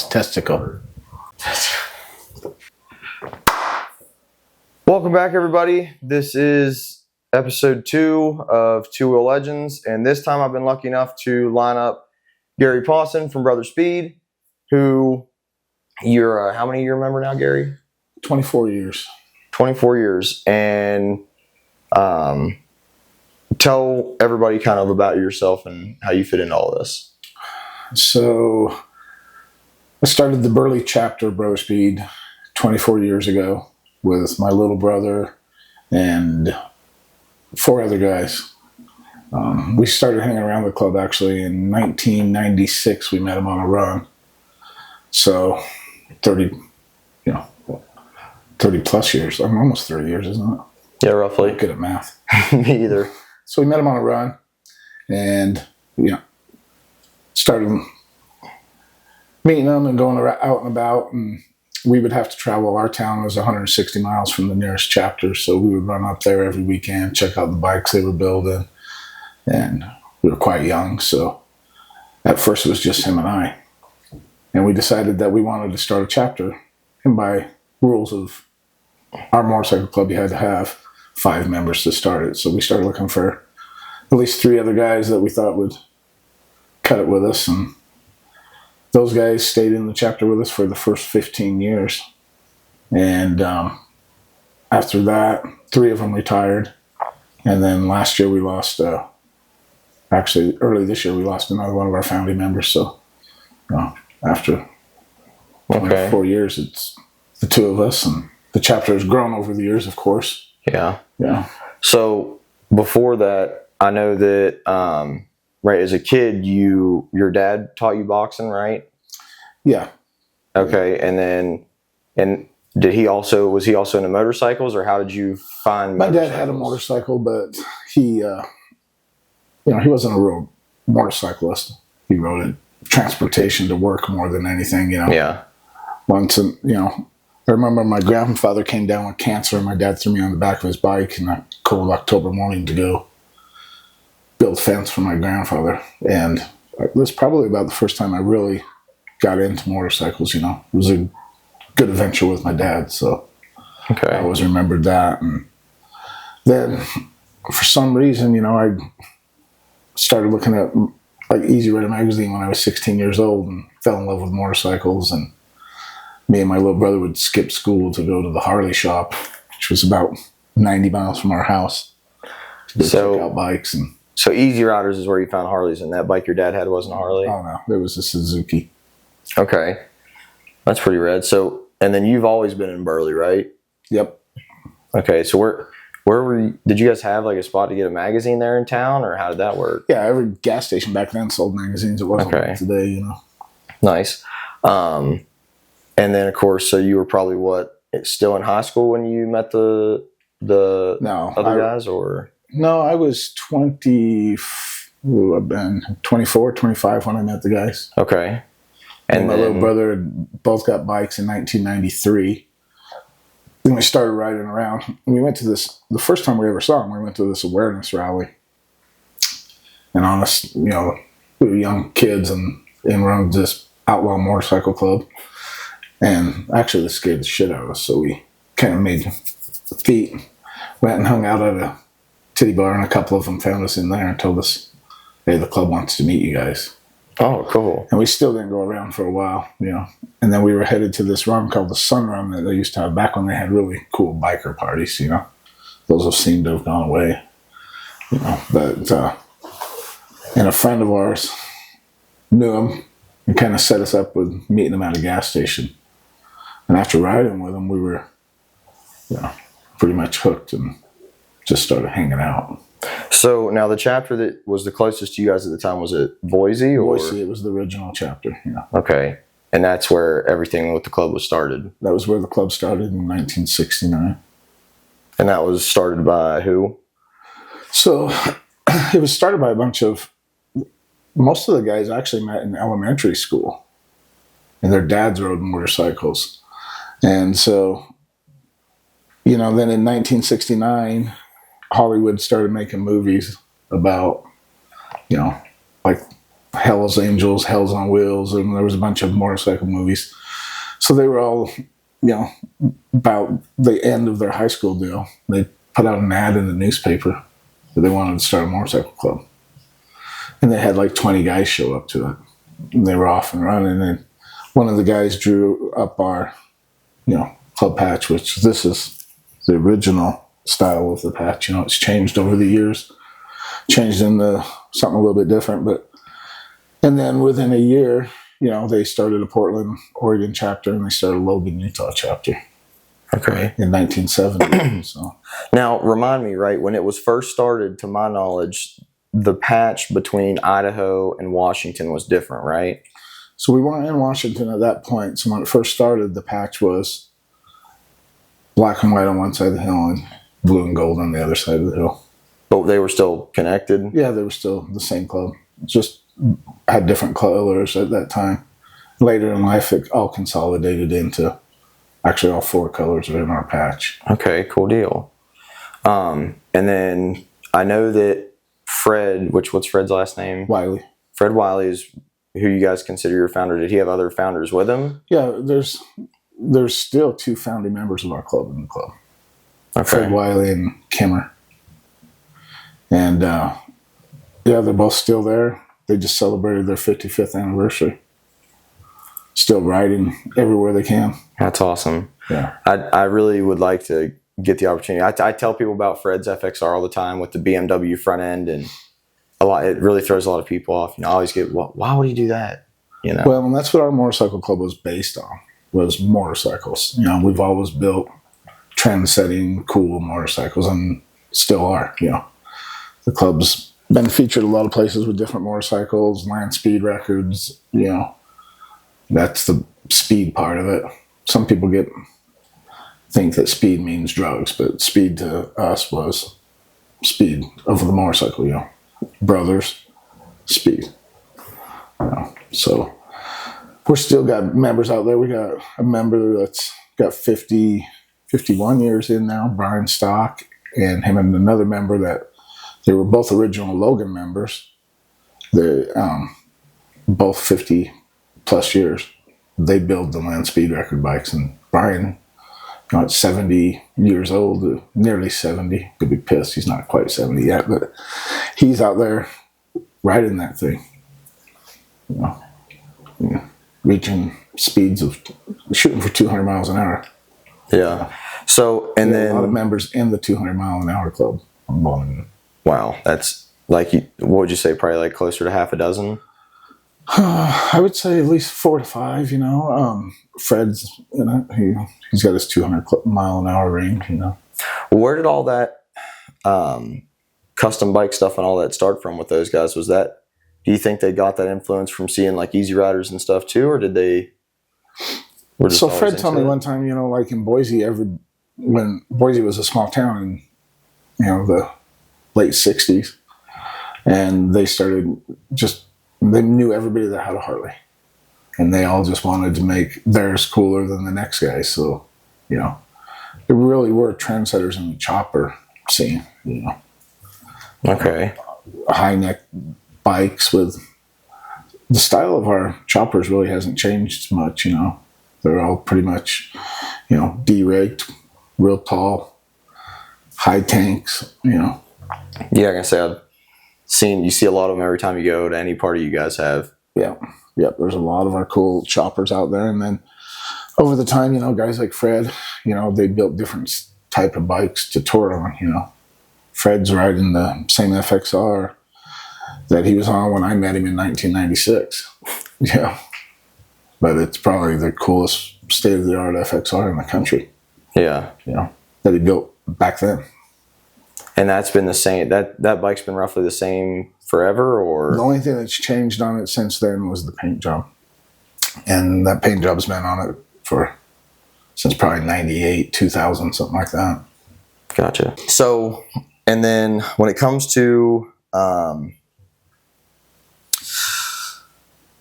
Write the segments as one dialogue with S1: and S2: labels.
S1: Testicle.
S2: Welcome back, everybody. This is episode 2 of Two Wheel Legends, and this time I've been lucky enough to line up Gary Pawson from Brother Speed, who you're, how many year member now, Gary?
S1: 24 years.
S2: 24 years. And tell everybody kind of about yourself and how you fit into all this.
S1: So I started the Burley chapter of Brother Speed 24 years ago with my little brother and 4 other guys. We started hanging around the club actually in 1996. We met him on a run. So 30 plus years. I'm almost 30 years, isn't it?
S2: Yeah, roughly.
S1: I'm good at math.
S2: Me either.
S1: So we met him on a run and, started meeting him and going out and about. And we would have to travel. Our town was 160 miles from the nearest chapter. So we would run up there every weekend, check out the bikes they were building. And we were quite young. So at first it was just him and I. And we decided that we wanted to start a chapter. And by rules of our motorcycle club, you had to have 5 members to start it. So we started looking for at least 3 other guys that we thought would cut it with us. And those guys stayed in the chapter with us for the first 15 years. And after that, 3 of them retired. And then last year we lost, actually early this year, we lost another one of our family members. So after 4 years, it's the 2 of us, and the chapter has grown over the years, of course.
S2: Yeah.
S1: Yeah.
S2: So before that, I know that, right, as a kid, your dad taught you boxing, right?
S1: Yeah.
S2: Okay. And was he also into motorcycles, or how did you find
S1: My
S2: motorcycles?
S1: dad had a motorcycle, but he, he wasn't a real motorcyclist. He rode it transportation to work more than anything,
S2: Yeah.
S1: Once, I remember my grandfather came down with cancer, and my dad threw me on the back of his bike in a cold October morning to go build fence for my grandfather. And it was probably about the first time I really got into motorcycles. It was a good adventure with my dad, so
S2: Okay.
S1: I always remembered that. And then for some reason, I started looking at like Easy Rider magazine when I was 16 years old and fell in love with motorcycles. And me and my little brother would skip school to go to the Harley shop, which was about 90 miles from our house, to check out bikes. And
S2: so Easy Riders is where you found Harleys, and that bike your dad had wasn't a Harley?
S1: oh no, it was a Suzuki.
S2: Okay. That's pretty rad. So, and then you've always been in Burley, right?
S1: Yep.
S2: Okay. So where were you, did you guys have like a spot to get a magazine there in town, or how did that work?
S1: Yeah, every gas station back then sold magazines. It wasn't like today,
S2: Nice. And then of course, so you were probably still in high school when you met the other guys, or?
S1: No, I was 20. I've been 24, 25 when I met the guys.
S2: Okay.
S1: And my little brother both got bikes in 1993. Then we started riding around. And we went to the first time we ever saw him, we went to this awareness rally. And honest, we were young kids and run this outlaw motorcycle club. And actually this scared the shit out of us. So we kind of made feet, went and hung out at a titty bar, and a couple of them found us in there and told us, hey, the club wants to meet you guys.
S2: Oh, cool.
S1: And we still didn't go around for a while, And then we were headed to this run called the Sun Run that they used to have back when they had really cool biker parties, Those have seemed to have gone away, But, and a friend of ours knew him and kind of set us up with meeting him at a gas station. And after riding with him, we were, pretty much hooked and just started hanging out.
S2: So now the chapter that was the closest to you guys at the time, was it Boise?
S1: Boise, it was the original chapter,
S2: Okay. And that's where everything with the club was started?
S1: That was where the club started in 1969.
S2: And that was started by who?
S1: So it was started by most of the guys actually met in elementary school. And their dads rode motorcycles. And so, then in 1969, Hollywood started making movies about, like Hell's Angels, Hell's on Wheels, and there was a bunch of motorcycle movies. So they were all, about the end of their high school deal. They put out an ad in the newspaper that they wanted to start a motorcycle club. And they had like 20 guys show up to it. And they were off and running. And one of the guys drew up our, club patch, which this is the original style of the patch. It's changed over the years, changed into something a little bit different. And then within a year, they started a Portland, Oregon chapter, and they started a Logan, Utah chapter.
S2: Okay.
S1: In 1970. So
S2: now, remind me, right, when it was first started, to my knowledge, the patch between Idaho and Washington was different, right?
S1: So we weren't in Washington at that point. So when it first started, the patch was black and white on one side of the hill and blue and gold on the other side of the hill.
S2: But they were still connected?
S1: Yeah, they were still the same club. Just had different colors at that time. Later in life, it all consolidated into actually all 4 colors are in our patch.
S2: Okay, cool deal. And then I know that Fred, what's Fred's last name?
S1: Wiley.
S2: Fred Wiley is who you guys consider your founder. Did he have other founders with him?
S1: Yeah, there's still 2 founding members of our club in the club.
S2: Okay.
S1: Fred Wiley and Kimmer. And they're both still there. They just celebrated their 55th anniversary. Still riding everywhere they can.
S2: That's awesome.
S1: Yeah.
S2: I really would like to get the opportunity. I tell people about Fred's FXR all the time with the BMW front end, and it really throws a lot of people off. I always get, why would he do that?
S1: Well, and that's what our motorcycle club was based on, was motorcycles. We've always built trend-setting, cool motorcycles, and still are. The club's been featured a lot of places with different motorcycles, land speed records. That's the speed part of it. Some people think that speed means drugs, but speed to us was speed of the motorcycle. Brothers, speed. So we're still got members out there. We got a member that's got 51 years in now, Brian Stock, and him and another member that they were both original Logan members. They're both 50 plus years. They build the land speed record bikes, and Brian, at 70 years old, nearly 70, could be pissed he's not quite 70 yet, but he's out there riding that thing. Reaching speeds of shooting for 200 miles an hour.
S2: Yeah. So, and then
S1: a lot of members in the 200 mile an hour club.
S2: Wow, that's what would you say? Probably like closer to half a dozen.
S1: I would say at least 4 to 5. Fred's he's got his 200 mile an hour range.
S2: Where did all that custom bike stuff and all that start from with those guys? Was that? Do you think they got that influence from seeing like Easy Riders and stuff too, or did they?
S1: So Fred told me one time, like in Boise, when Boise was a small town in the late 60s, and they started they knew everybody that had a Harley, and they all just wanted to make theirs cooler than the next guy. So, they really were trendsetters in the chopper scene.
S2: Okay.
S1: High neck bikes with the style of our choppers really hasn't changed much. They're all pretty much, D-rigged, real tall, high tanks.
S2: Yeah, like I said, you see a lot of them every time you go to any party you guys have.
S1: Yeah. Yep. There's a lot of our cool choppers out there. And then over the time, guys like Fred, they built different type of bikes to tour on, Fred's riding the same FXR that he was on when I met him in 1996. Yeah. But it's probably the coolest state-of-the-art FXR in the country.
S2: Yeah.
S1: That he built back then.
S2: And that's been the same. That bike's been roughly the same forever, or
S1: the only thing that's changed on it since then was the paint job, and that paint job's been on it since probably 98, 2000, something like that.
S2: Gotcha. So, and then when it comes to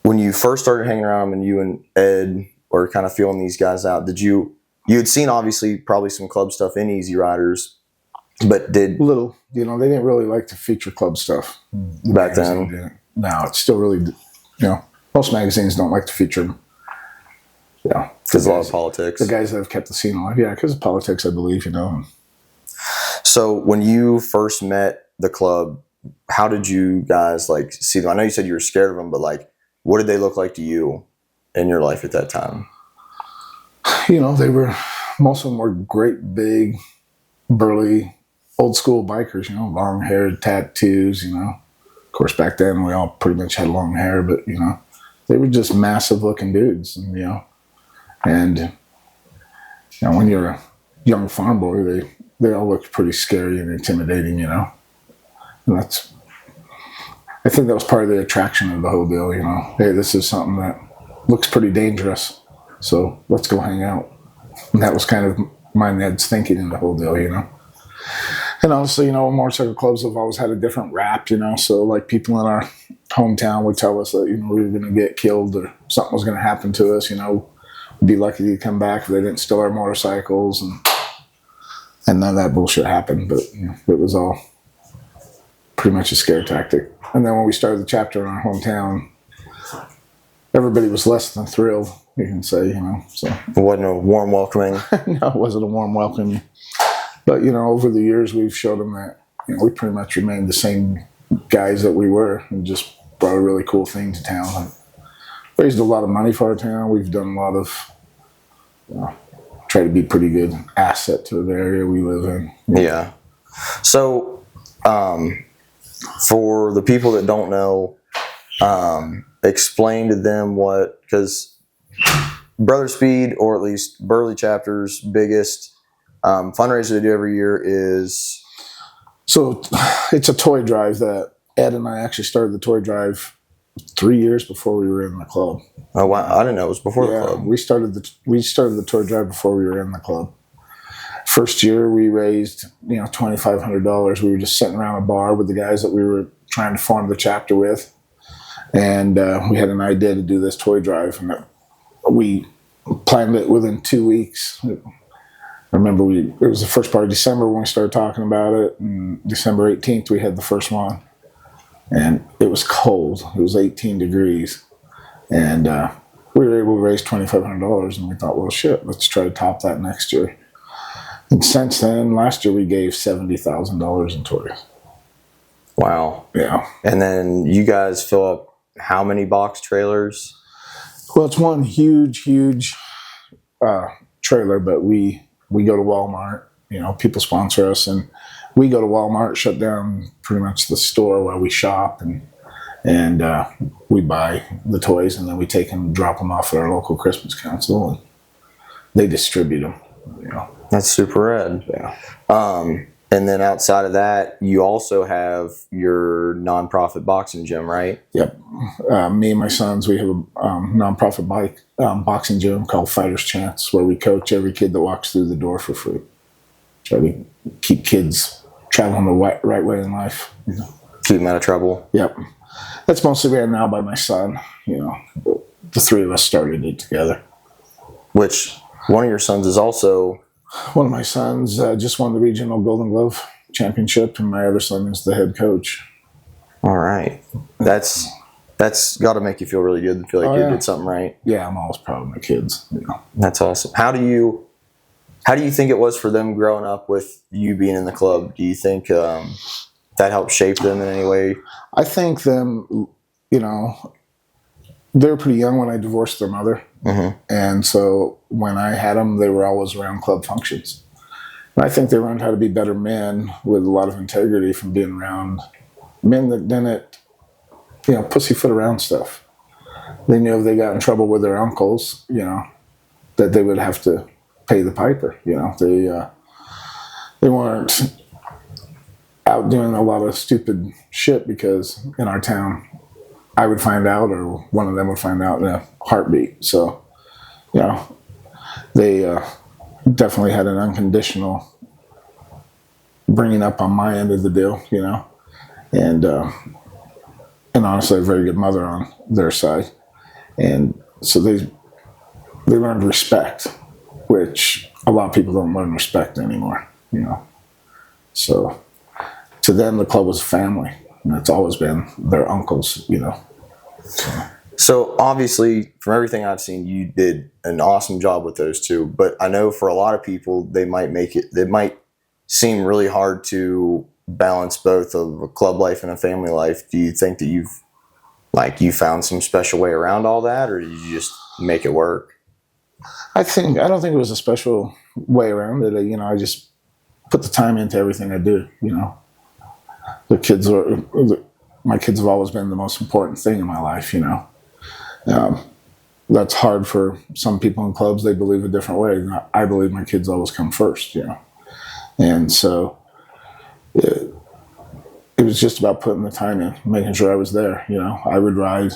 S2: when you first started hanging around, and you and Ed were kind of feeling these guys out, you had seen obviously probably some club stuff in Easy Riders. But
S1: little, they didn't really like to feature club stuff
S2: back then.
S1: now it's still really, most magazines don't like to feature them. Yeah,
S2: because a lot of politics.
S1: The guys that have kept the scene alive, yeah, because of politics, I believe.
S2: So when you first met the club, how did you guys see them? I know you said you were scared of them, but what did they look like to you in your life at that time?
S1: Most of them were great, big, burly, old school bikers. Long hair, tattoos. Of course, back then we all pretty much had long hair, but they were just massive looking dudes, and when you're a young farm boy, they all looked pretty scary and intimidating, and I think that was part of the attraction of the whole deal. Hey, this is something that looks pretty dangerous, so let's go hang out. And that was kind of my Ned's thinking in the whole deal, And honestly, motorcycle clubs have always had a different rap, So people in our hometown would tell us that we were going to get killed or something was going to happen to us. We'd be lucky to come back if they didn't steal our motorcycles, and none of that bullshit happened. But it was all pretty much a scare tactic. And then when we started the chapter in our hometown, everybody was less than thrilled. You can say, So
S2: it wasn't a warm welcoming.
S1: No, it wasn't a warm welcome. But over the years, we've showed them that we pretty much remained the same guys that we were, and just brought a really cool thing to town. And raised a lot of money for our town. We've done a lot of try to be pretty good asset to the area we live in.
S2: Yeah. So, for the people that don't know, explain to them because Brother Speed, or at least Burley Chapter's biggest fundraiser they do every year is...
S1: So it's a toy drive that Ed and I actually started the toy drive 3 years before we were in the club.
S2: Oh wow! I didn't know it was before the club.
S1: We started the toy drive before we were in the club. First year we raised $2,500. We were just sitting around a bar with the guys that we were trying to form the chapter with, and we had an idea to do this toy drive, and we planned it within 2 weeks. I remember it was the first part of December when we started talking about it, and December 18th we had the first one. And it was cold. It was 18 degrees. And we were able to raise $2,500, and we thought, well, shit, let's try to top that next year. And since then, last year we gave $70,000 in toys.
S2: Wow.
S1: Yeah.
S2: And then you guys fill up how many box trailers?
S1: Well, it's one huge trailer, but we go to Walmart. People sponsor us, and we go to Walmart, shut down pretty much the store while we shop, and we buy the toys, and then we take them, drop them off at our local Christmas council, and they distribute them.
S2: That's super rad.
S1: Yeah.
S2: And then outside of that, you also have your nonprofit boxing gym, right?
S1: Yep. Me and my sons, we have a nonprofit boxing gym called Fighter's Chance, where we coach every kid that walks through the door for free. Try to keep kids traveling the right way in life.
S2: Keep them out of trouble.
S1: Yep. That's mostly ran now by my son. The three of us started it together.
S2: Which one of your sons is also...
S1: One of my sons just won the regional Golden Glove championship, and my other son is the head coach.
S2: All right. That's got to make you feel really good and feel like you did something right.
S1: Yeah, I'm always proud of my kids.
S2: That's awesome. How do you think it was for them growing up with you being in the club? Do you think that helped shape them in any way?
S1: I think them, they were pretty young when I divorced their mother. Mm-hmm. And so when I had them, they were always around club functions. And I think they learned how to be better men with a lot of integrity from being around men that didn't, pussyfoot around stuff. They knew if they got in trouble with their uncles, that they would have to pay the piper. They weren't out doing a lot of stupid shit, because in our town, I would find out, or one of them would find out in a heartbeat. So, they definitely had an unconditional bringing up on my end of the deal, and honestly, a very good mother on their side. And so they learned respect, which a lot of people don't learn respect anymore, So to them, the club was family. And it's always been their uncles, you know.
S2: So obviously, from everything I've seen, you did an awesome job with those two. But I know for a lot of people, they might seem really hard to balance both of a club life and a family life. Do you think that you found some special way around all that, or did you just make it work?
S1: I don't think it was a special way around it. You know, I just put the time into everything I do. You know, my kids have always been the most important thing in my life. You know, that's hard for some people in clubs. They believe a different way. I believe my kids always come first. You know, and so it was just about putting the time in, making sure I was there. You know, I would ride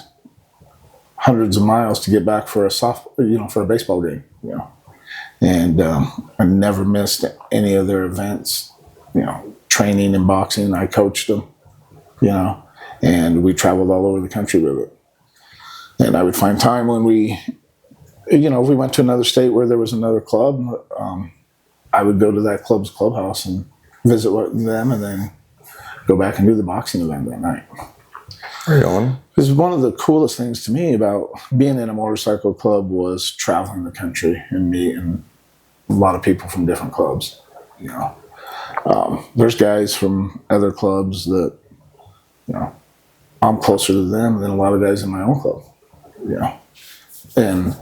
S1: hundreds of miles to get back for for a baseball game. You know, and I never missed any of their events. You know, training and boxing, I coached them. You know, and we traveled all over the country with it. And I would find time when if we went to another state where there was another club, I would go to that club's clubhouse and visit them, and then go back and do the boxing event that night.
S2: Right on.
S1: Because one of the coolest things to me about being in a motorcycle club was traveling the country and meeting a lot of people from different clubs. You know, there's guys from other clubs that, you know, I'm closer to them than a lot of guys in my own club. You know, and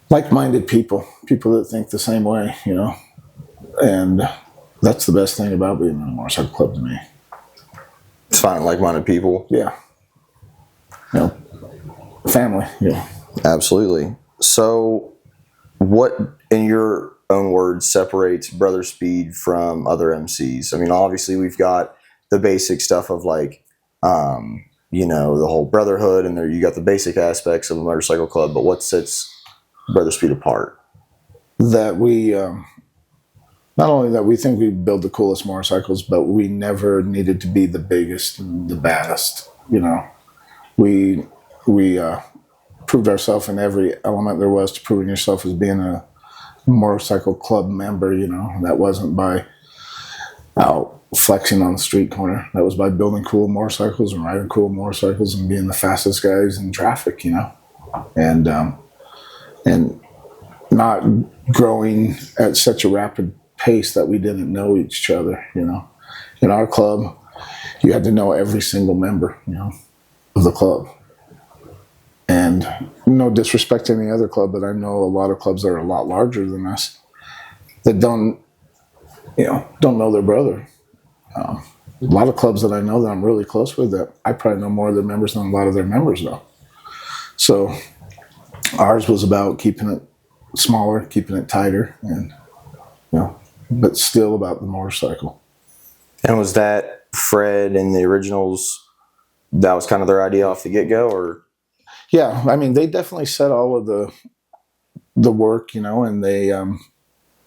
S1: like-minded people that think the same way. You know, and that's the best thing about being in a motorcycle club to me.
S2: It's finding like-minded people.
S1: Yeah. You know, family. Yeah.
S2: Absolutely. So what, in your own words, separates Brother Speed from other MCs? I mean, obviously we've got the basic stuff of like, the whole Brotherhood, and there you got the basic aspects of a motorcycle club, but what sets Brother Speed apart?
S1: That we, not only that we think we build the coolest motorcycles, but we never needed to be the biggest and the baddest. You know, we proved ourselves in every element there was to proving yourself as being a motorcycle club member. You know, that wasn't by out flexing on the street corner. That was by building cool motorcycles and riding cool motorcycles and being the fastest guys in traffic. You know, and not growing at such a rapid pace that we didn't know each other. You know, in our club, you had to know every single member, you know, of the club. And no disrespect to any other club, but I know a lot of clubs that are a lot larger than us that don't know their brother. A lot of clubs that I know that I'm really close with, that I probably know more of their members than a lot of their members know. So ours was about keeping it smaller, keeping it tighter, and but still about the motorcycle.
S2: And was that Fred and the originals, that was kind of their idea off the get-go, or?
S1: Yeah, I mean, they definitely set all of the work, you know, and they,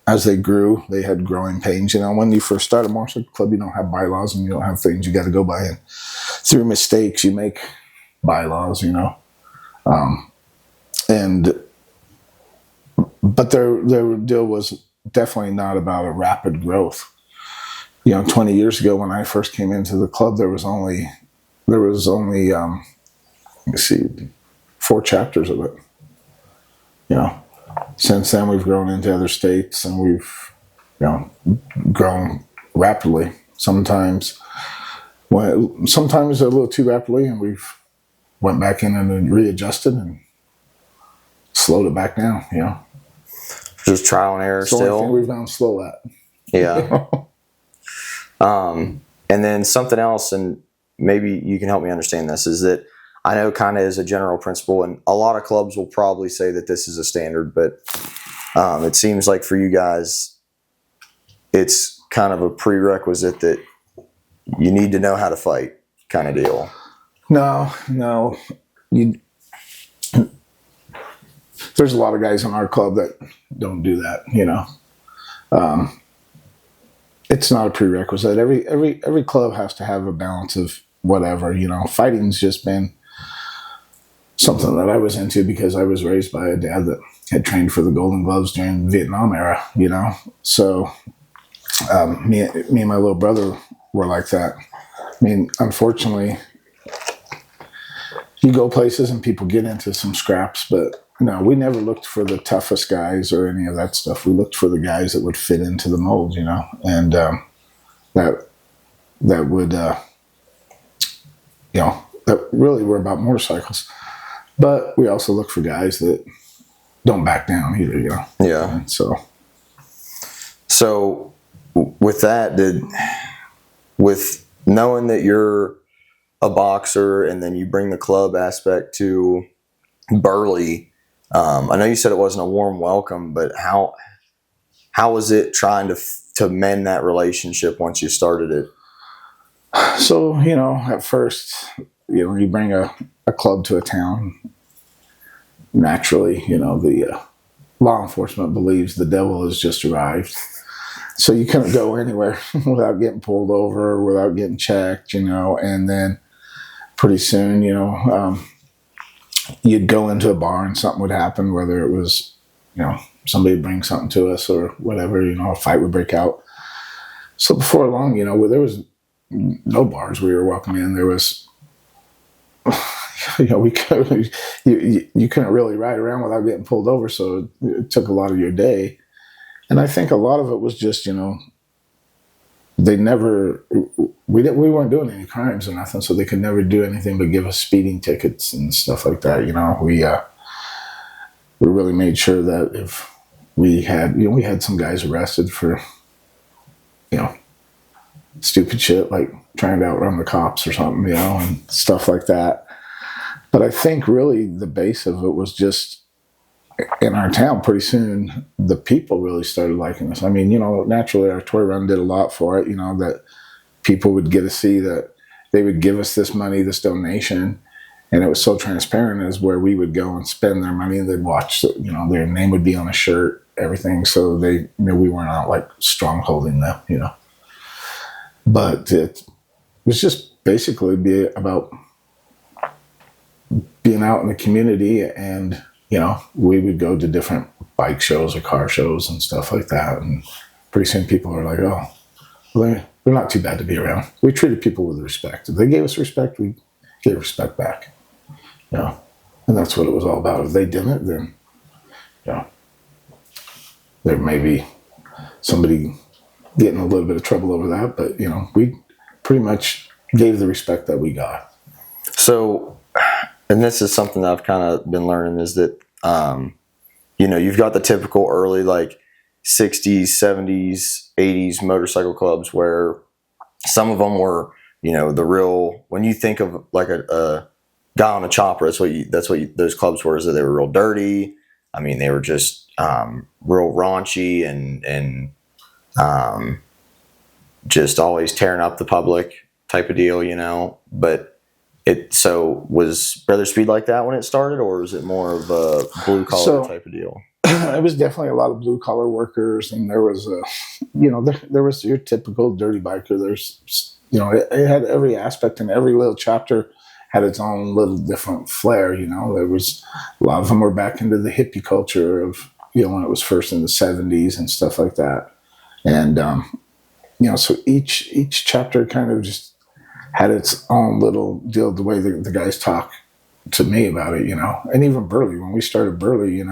S1: as they grew, they had growing pains. You know, when you first start a motorcycle club, you don't have bylaws and you don't have things you got to go by. And through mistakes, you make bylaws, you know. But their deal was definitely not about a rapid growth. You know, 20 years ago when I first came into the club, there was only 4 chapters of it. You know, since then we've grown into other states and we've, grown rapidly. Sometimes a little too rapidly, and we've went back in and readjusted and slowed it back down. You know,
S2: just trial and error.
S1: It's the
S2: still.
S1: only thing we've gone slow at.
S2: Yeah. And then something else, and maybe you can help me understand this, is that I know kind of as a general principle, and a lot of clubs will probably say that this is a standard, but it seems like for you guys, it's kind of a prerequisite that you need to know how to fight kind of deal.
S1: No. There's a lot of guys in our club that don't do that, you know. It's not a prerequisite. Every club has to have a balance of whatever, you know. Fighting's just been something that I was into because I was raised by a dad that had trained for the Golden Gloves during the Vietnam era, you know. So me and my little brother were like that. mean, unfortunately, you go places and people get into some scraps, but no, we never looked for the toughest guys or any of that stuff. We looked for the guys that would fit into the mold, and that would, that really were about motorcycles. But we also look for guys that don't back down either,
S2: Yeah.
S1: And
S2: so with that, with knowing that you're a boxer and then you bring the club aspect to Burley, I know you said it wasn't a warm welcome, but how was it trying to mend that relationship once you started it?
S1: So, at first, you bring a club to a town, naturally, the law enforcement believes the devil has just arrived. So you couldn't go anywhere without getting pulled over, without getting checked, and then pretty soon, you'd go into a bar and something would happen, whether it was, somebody would bring something to us or whatever, a fight would break out. So before long, there was no bars we were welcome in. There was, you couldn't really ride around without getting pulled over. So it took a lot of your day. And I think a lot of it was just, we weren't doing any crimes or nothing, so they could never do anything but give us speeding tickets and stuff like that. We really made sure that if we had some guys arrested for, stupid shit like trying to outrun the cops or something, and stuff like that. But I think really the base of it was just in our town. Pretty soon the people really started liking us. I mean, naturally our toy run did a lot for it, that people would get to see that they would give us this money, this donation, and it was so transparent as where we would go and spend their money and they'd watch, their name would be on a shirt, everything. So they knew we weren't out like strongholding them, but it was just basically about being out in the community, and we would go to different bike shows or car shows and stuff like that, and pretty soon people were like, oh, well, they're not too bad to be around. We treated people with respect. If they gave us respect, we gave respect back, and that's what it was all about. If they didn't, then there may be somebody getting a little bit of trouble over that, but we pretty much gave the respect that we got.
S2: So, and this is something that I've kind of been learning, is that, you've got the typical early, like 60s, 70s, 80s motorcycle clubs where some of them were, the real, when you think of like a guy on a chopper, that's what those clubs were, is that they were real dirty. I mean, they were just real raunchy and just always tearing up the public type of deal, but so was Brother Speed like that when it started, or was it more of a blue collar type of deal?
S1: It was definitely a lot of blue collar workers, and there was there was your typical dirty biker. There's, it had every aspect, and every little chapter had its own little different flair. There was a lot of them were back into the hippie culture of, when it was first in the 70s and stuff like that. And, so each chapter kind of just had its own little deal, the way the guys talk to me about it, and even Burley, when we started Burley,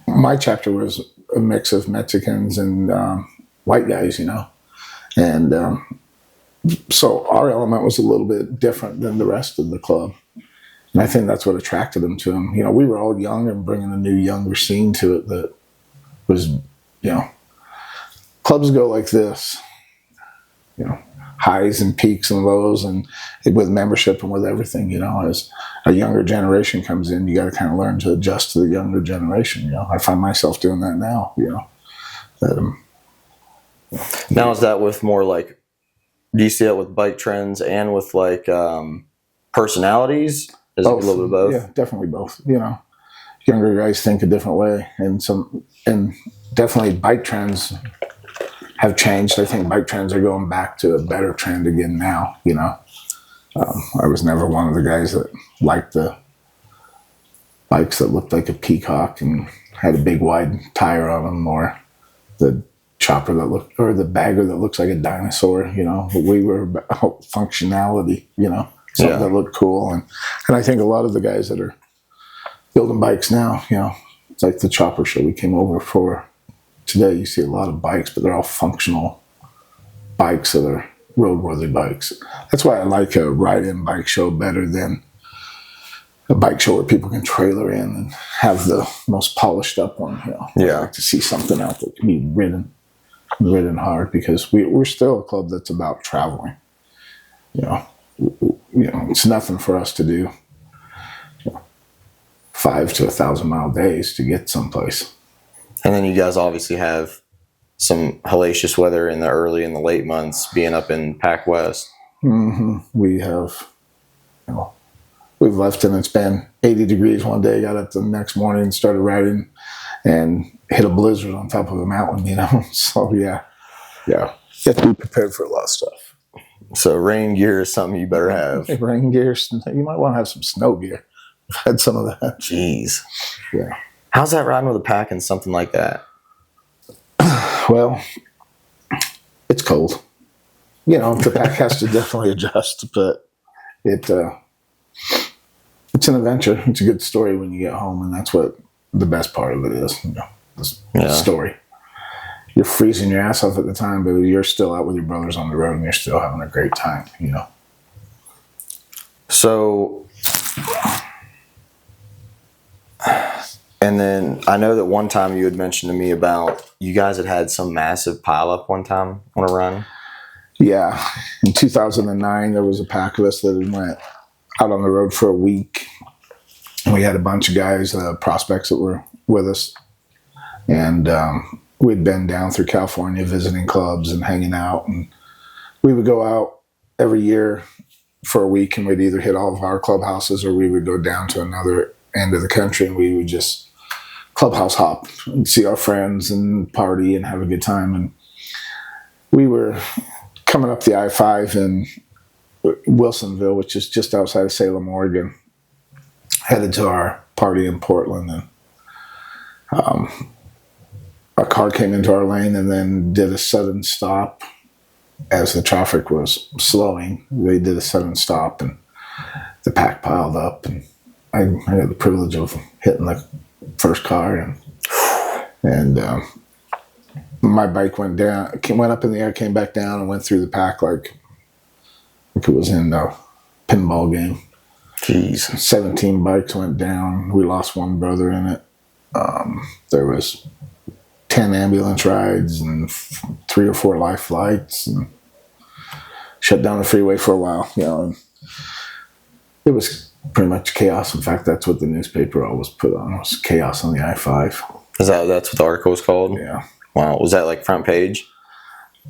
S1: my chapter was a mix of Mexicans and white guys, and so our element was a little bit different than the rest of the club. And I think that's what attracted them to him. We were all young and bringing a new, younger scene to it that was, clubs go like this, highs and peaks and lows, and with membership and with everything, as a younger generation comes in, you got to kind of learn to adjust to the younger generation. I find myself doing that now,
S2: Now is that with more like, do you see it with bike trends and with like personalities? Is
S1: both.
S2: It a little bit of both?
S1: Yeah, definitely both. Younger guys think a different way, and definitely bike trends have changed. I think bike trends are going back to a better trend again now. I was never one of the guys that liked the bikes that looked like a peacock and had a big wide tire on them, or the chopper or the bagger that looks like a dinosaur, but we were about functionality, something that looked cool. And I think a lot of the guys that are building bikes now, it's like the chopper show we came over for today. You see a lot of bikes, but they're all functional bikes that are roadworthy bikes. That's why I like a ride-in bike show better than a bike show where people can trailer in and have the most polished up one. I like to see something out that can be ridden hard, because we're still a club that's about traveling. It's nothing for us to do 5 to 1,000 mile days to get someplace.
S2: And then you guys obviously have some hellacious weather in the early and the late months, being up in Pac West.
S1: Mm-hmm. We have, we've left and it's been 80 degrees one day, got up the next morning and started riding and hit a blizzard on top of a mountain, So yeah. You have to be prepared for a lot of stuff.
S2: So rain gear is something you better have.
S1: Rain gear, you might want to have some snow gear. I've had some of that.
S2: Jeez.
S1: Yeah.
S2: How's that riding with a pack and something like that?
S1: Well, it's cold. The pack has to definitely adjust, but it's an adventure. It's a good story when you get home, and that's what the best part of it is. The story. You're freezing your ass off at the time, but you're still out with your brothers on the road, and you're still having a great time.
S2: So, and then I know that one time you had mentioned to me about you guys had some massive pileup one time on a run.
S1: Yeah. In 2009, there was a pack of us that went out on the road for a week. And we had a bunch of guys, prospects that were with us. And we'd been down through California visiting clubs and hanging out. And we would go out every year for a week, and we'd either hit all of our clubhouses or we would go down to another end of the country, and we would just clubhouse hop and see our friends and party and have a good time. And we were coming up the I-5 in Wilsonville, which is just outside of Salem, Oregon, headed to our party in Portland. And a car came into our lane and then did a sudden stop as the traffic was slowing. They did a sudden stop, and the pack piled up, and I had the privilege of hitting the first car, and my bike went up in the air, came back down, and went through the pack like it was in a pinball game.
S2: Jeez.
S1: 17 bikes went down. We lost one brother in it. There was 10 ambulance rides and 3 or 4 life flights, and shut down the freeway for a while. And it was pretty much chaos. In fact, that's what the newspaper always put on, was chaos on the I-5.
S2: That's what the article was called?
S1: Yeah.
S2: Wow. Was that like front page?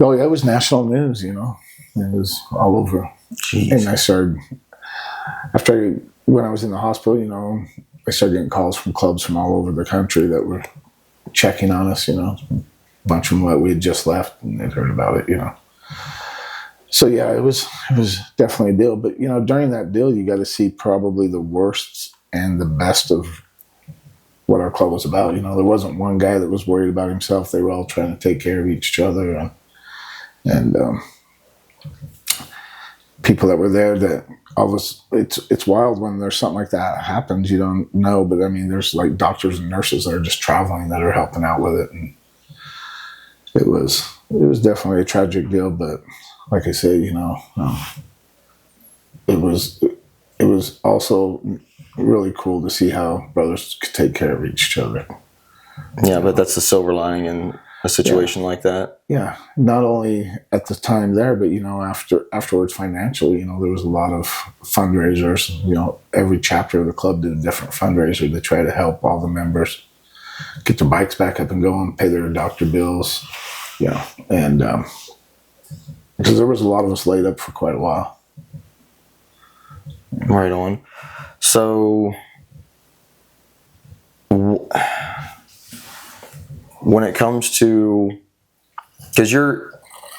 S1: Oh yeah, it was national news. It was all over.
S2: Jeez.
S1: And I started, when I was in the hospital, I started getting calls from clubs from all over the country that were checking on us. A bunch of them that we had just left, and they'd heard about it. So yeah, it was definitely a deal. But during that deal, you got to see probably the worst and the best of what our club was about. There wasn't one guy that was worried about himself. They were all trying to take care of each other, and people that were there that it's wild when there's something like that happens. You don't know, but I mean, there's like doctors and nurses that are just traveling that are helping out with it, and it was definitely a tragic deal. But like I say, it was also really cool to see how brothers could take care of each other.
S2: Yeah, but that's the silver lining in a situation like that.
S1: Yeah, not only at the time there, but afterwards financially, there was a lot of fundraisers. Every chapter of the club did a different fundraiser to try to help all the members get their bikes back up and going, pay their doctor bills. And because there was a lot of us laid up for quite a while.
S2: Right on. So when it comes to, because you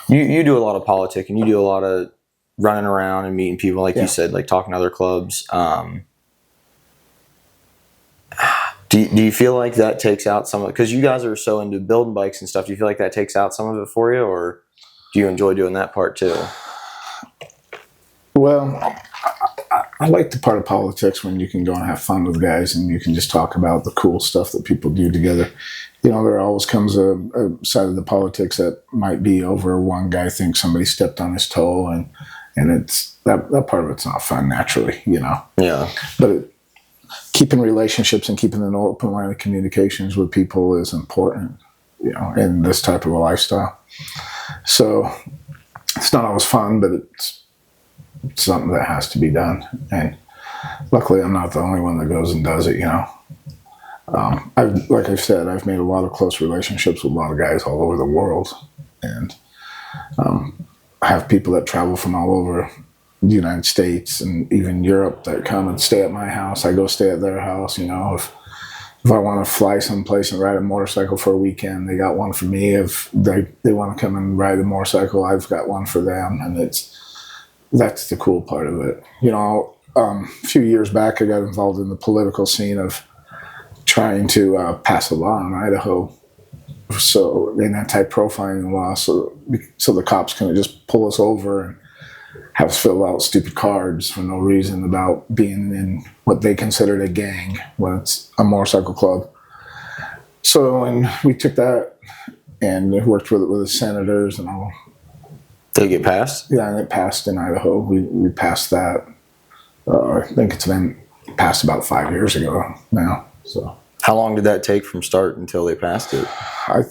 S2: do a lot of politic and you do a lot of running around and meeting people, like you said, like talking to other clubs. Do you feel like that takes out some of it? Because you guys are so into building bikes and stuff. Do you feel like that takes out some of it for you, or do you enjoy doing that part too?
S1: Well, I like the part of politics when you can go and have fun with guys and you can just talk about the cool stuff that people do together. You know, there always comes a side of the politics that might be over one guy thinks somebody stepped on his toe, and it's that part of it's not fun naturally, you know.
S2: Yeah.
S1: But keeping relationships and keeping an open line of communications with people is important, you know, in this type of a lifestyle. So it's not always fun, but it's something that has to be done. And luckily I'm not the only one that goes and does it, you know. Like I said, I've made a lot of close relationships with a lot of guys all over the world. And I have people that travel from all over the United States and even Europe that come and stay at my house. I go stay at their house, you know. If I want to fly someplace and ride a motorcycle for a weekend, they got one for me. If they want to come and ride a motorcycle, I've got one for them. And that's the cool part of it. You know, a few years back, I got involved in the political scene of trying to pass a law in Idaho. So an anti-profiling law, so the cops can just pull us over and have us fill out stupid cards for no reason about being in what they considered a gang when it's a motorcycle club. So when we took that and worked with the senators and all.
S2: Did it get passed?
S1: Yeah, and it passed in Idaho. We passed that. I think it's been passed about 5 years ago now. So
S2: how long did that take from start until they passed it?
S1: I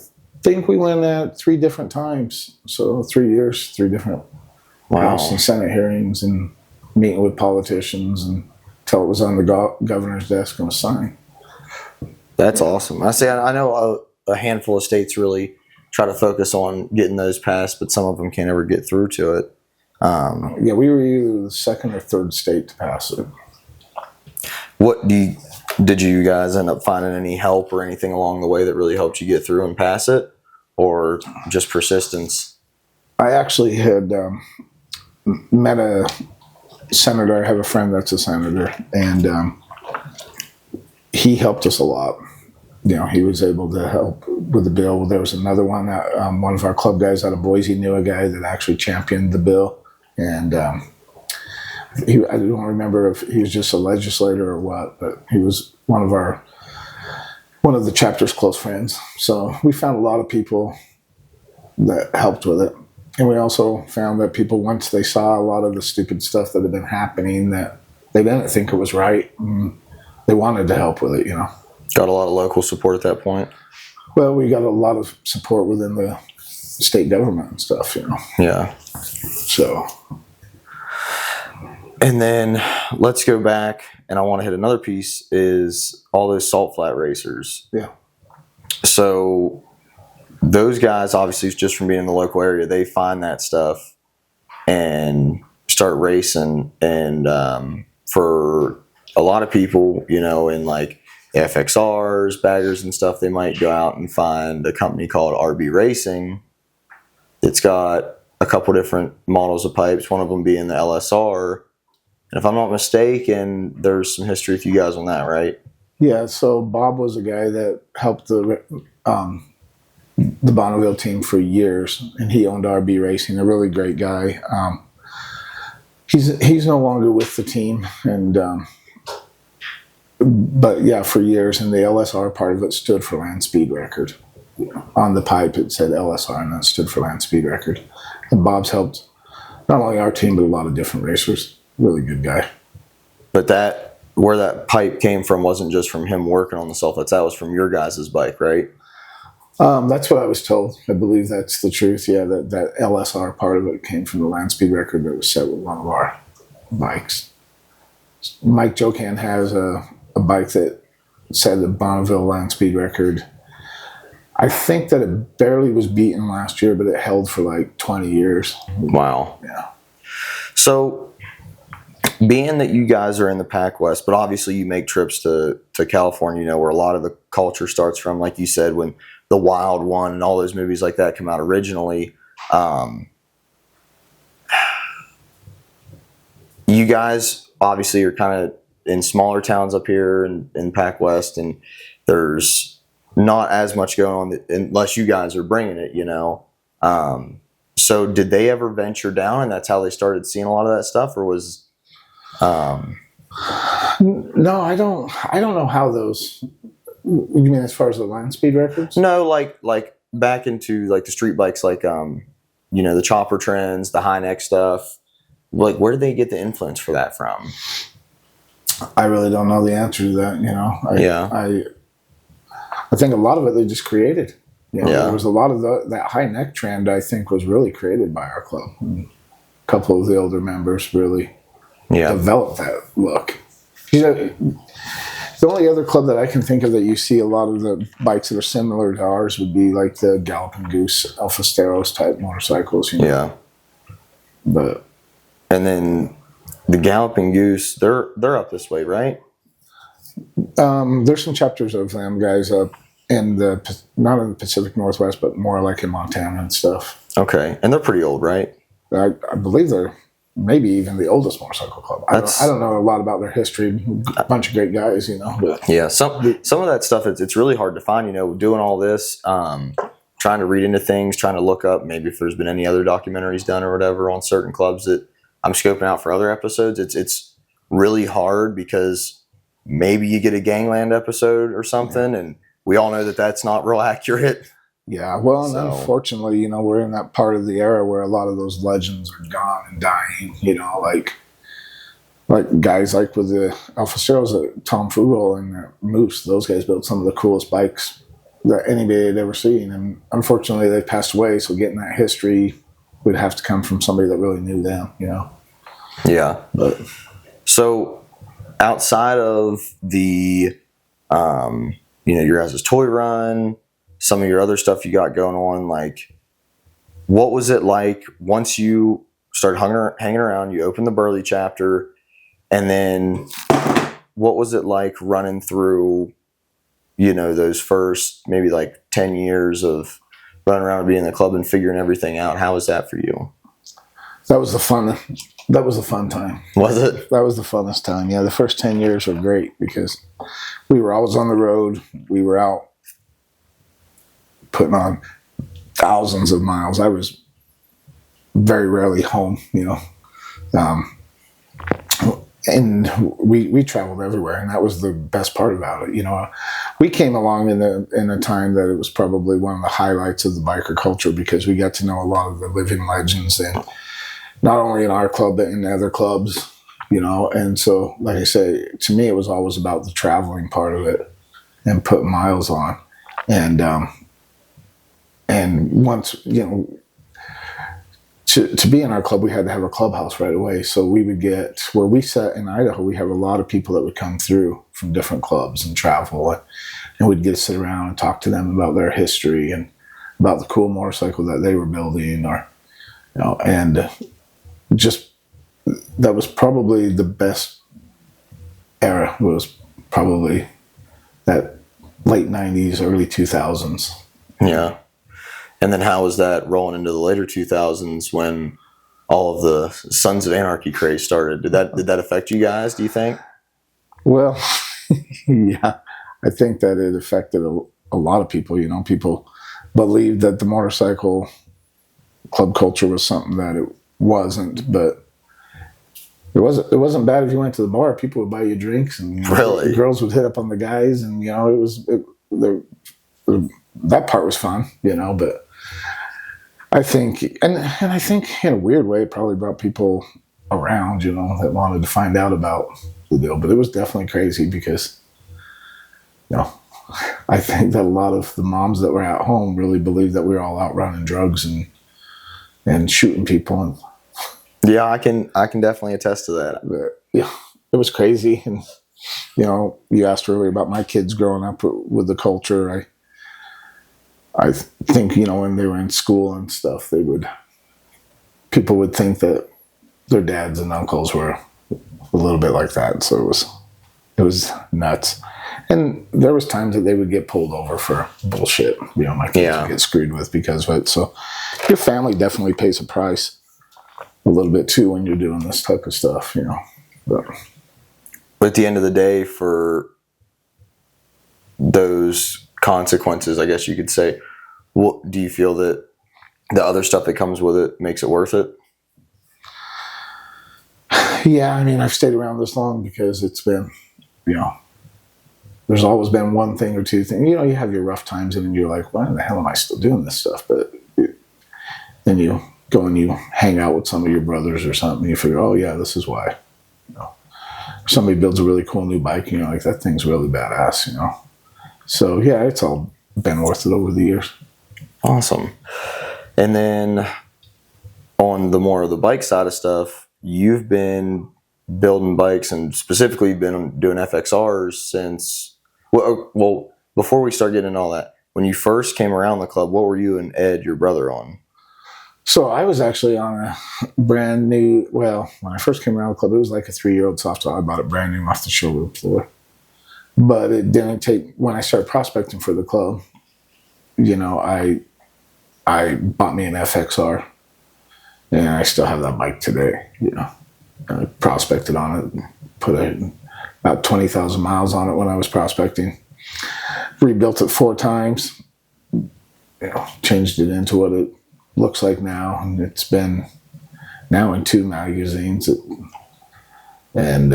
S1: think we went at 3 different times. So 3 years, 3 different House and Senate hearings and meeting with politicians until it was on the governor's desk and was signed.
S2: That's awesome. I know a handful of states really try to focus on getting those passed, but some of them can't ever get through to it.
S1: Yeah, we were either the second or third state to pass it.
S2: Did you guys end up finding any help or anything along the way that really helped you get through and pass it, or just persistence?
S1: I actually had met a senator. I have a friend that's a senator, and he helped us a lot. You know, he was able to help with the bill. There was another one. One of our club guys out of Boise knew a guy that actually championed the bill, and I don't remember if he was just a legislator or what, but he was one of the chapter's close friends. So we found a lot of people that helped with it. And we also found that people, once they saw a lot of the stupid stuff that had been happening, that they didn't think it was right. And they wanted to help with it, you know.
S2: Got a lot of local support at that point?
S1: Well, we got a lot of support within the state government and stuff, you know.
S2: Yeah.
S1: So.
S2: And then let's go back, and I want to hit another piece, is all those salt flat racers.
S1: Yeah.
S2: So those guys, obviously, just from being in the local area, they find that stuff and start racing. And for a lot of people, you know, in like FXRs, baggers and stuff, they might go out and find a company called RB Racing. It's got a couple different models of pipes, one of them being the LSR. And if I'm not mistaken, there's some history with you guys on that, right?
S1: Yeah, so Bob was a guy that helped the Bonneville team for years, and he owned RB Racing, a really great guy. He's no longer with the team, and but yeah, for years, and the LSR part of it stood for land speed record. You know, on the pipe it said LSR, and that stood for land speed record. And Bob's helped not only our team, but a lot of different racers. Really good guy.
S2: But where that pipe came from wasn't just from him working on the sulfates. That was from your guys' bike, right?
S1: That's what I was told. I believe that's the truth. Yeah, that LSR part of it came from the land speed record that was set with one of our bikes. Mike Jocan has a bike that set the Bonneville land speed record. I think that it barely was beaten last year, but it held for like 20 years.
S2: Wow.
S1: Yeah.
S2: So being that you guys are in the Pac West, but obviously you make trips to California, you know, where a lot of the culture starts from, like you said, when The Wild One and all those movies like that come out originally. You guys obviously are kind of in smaller towns up here in Pac West, and there's not as much going on unless you guys are bringing it, you know. So did they ever venture down, and that's how they started seeing a lot of that stuff, or was?
S1: No, I don't know how those. You mean as far as the land speed records?
S2: No, like back into like the street bikes, like you know, the chopper trends, the high neck stuff. Like, where did they get the influence for that from?
S1: I really don't know the answer to that. You know, I think a lot of it they just created. You know, there was a lot of that high neck trend. I think was really created by our club. And a couple of the older members really developed that look. You know, the only other club that I can think of that you see a lot of the bikes that are similar to ours would be like the Galloping Goose, Alpha Steros type motorcycles. You know? Yeah. But
S2: and then the Galloping Goose, they're up this way, right?
S1: There's some chapters of them guys up in not in the Pacific Northwest, but more like in Montana and stuff.
S2: Okay, and they're pretty old, right?
S1: I believe they're maybe even the oldest motorcycle club. I don't know a lot about their history. A bunch of great guys, you know. But
S2: yeah, some of that stuff it's really hard to find. You know, doing all this, trying to read into things, trying to look up maybe if there's been any other documentaries done or whatever on certain clubs that I'm scoping out for other episodes. It's really hard because maybe you get a gangland episode or something, and we all know that that's not real accurate.
S1: Yeah, well, and unfortunately, you know, we're in that part of the era where a lot of those legends are gone and dying. You know, like guys like with the Alpha Steros, Tom Fugel and Moose. Those guys built some of the coolest bikes that anybody had ever seen, and unfortunately, they passed away. So getting that history would have to come from somebody that really knew them. You know.
S2: Yeah. But so outside of the, you know, your guys' toy run, some of your other stuff you got going on, like, what was it like once you started hanging around, you opened the Burley chapter, and then what was it like running through, you know, those first maybe like 10 years of running around and being in the club and figuring everything out? How was that for you?
S1: That was the fun time.
S2: Was it?
S1: That was the funnest time. Yeah, the first 10 years were great because we were always on the road. We were out putting on thousands of miles. I was very rarely home, you know. And we traveled everywhere, and that was the best part about it. You know, we came along in a time that it was probably one of the highlights of the biker culture because we got to know a lot of the living legends, and not only in our club but in other clubs, you know. And so, like I say, to me, it was always about the traveling part of it and putting miles on, and once, you know, to be in our club, we had to have a clubhouse right away. So we would get, where we sat in Idaho, we have a lot of people that would come through from different clubs and travel, and we'd get to sit around and talk to them about their history and about the cool motorcycle that they were building, or, you know, and just, that was probably the best era, was probably that late 90s, early 2000s.
S2: Yeah. And then how was that rolling into the later 2000s when all of the Sons of Anarchy craze started? Did that affect you guys, do you think?
S1: Well, yeah, I think that it affected a lot of people. You know, people believed that the motorcycle club culture was something that it wasn't, but it wasn't bad if you went to the bar. People would buy you drinks, and
S2: really,
S1: the girls would hit up on the guys, and, you know, that part was fun, you know. But I think, and I think in a weird way, it probably brought people around, you know, that wanted to find out about the deal. But it was definitely crazy because, you know, I think that a lot of the moms that were at home really believed that we were all out running drugs and shooting people. And
S2: yeah, I can definitely attest to that.
S1: But, yeah, it was crazy. And, you know, you asked earlier about my kids growing up with the culture. I think, you know, when they were in school and stuff, people would think that their dads and uncles were a little bit like that. So it was nuts. And there was times that they would get pulled over for bullshit. You know, my kids would get screwed with because of it. So your family definitely pays a price a little bit too when you're doing this type of stuff, you know. But
S2: at the end of the day, for those those consequences, I guess you could say, what do you feel that the other stuff that comes with it makes it worth it?
S1: Yeah, I mean, I've stayed around this long because it's been, there's always been one thing or two things. You have your rough times, and then you're like, why the hell am I still doing this stuff? But then you go and you hang out with some of your brothers or something, and you figure, oh, yeah, this is why. Somebody builds a really cool new bike, and you're like, that thing's really badass, So, yeah, it's all been worth it over the years.
S2: Awesome. And then on the more of the bike side of stuff, you've been building bikes and specifically been doing FXRs since, well, before we start getting into all that, when you first came around the club, what were you and Ed, your brother, on?
S1: So I was actually on a brand new, when I first came around the club, it was like a 3-year-old Softail. I bought it brand new off the showroom floor. But it didn't take, when I started prospecting for the club, I bought me an FXR, and I still have that bike today. I prospected on it, put about 20,000 miles on it when I was prospecting. Rebuilt it 4 times, changed it into what it looks like now, and it's been now in 2 magazines, and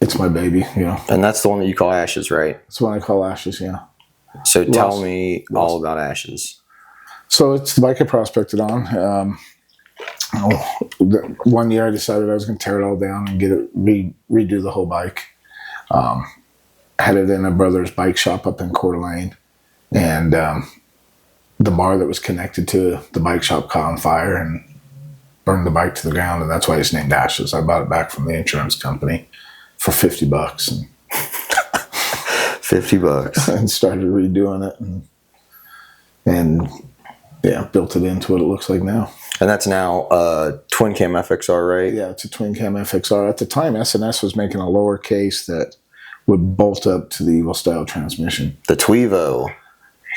S1: it's my baby.
S2: And that's the one that you call Ashes, right?
S1: That's the one I call Ashes. Yeah.
S2: So tell me all about Ashes.
S1: So it's the bike I prospected on. 1 year I decided I was going to tear it all down and get it redo the whole bike. Had it in a brother's bike shop up in Coeur d'Alene, and the bar that was connected to the bike shop caught on fire and burned the bike to the ground, and that's why it's named Ashes. I bought it back from the insurance company for $50 and
S2: $50
S1: and started redoing it, and built it into what it looks like now.
S2: And that's now a twin cam FXR, right?
S1: Yeah, it's a twin cam FXR. At the time, S&S was making a lower case that would bolt up to the Evo style transmission.
S2: The Tweevo.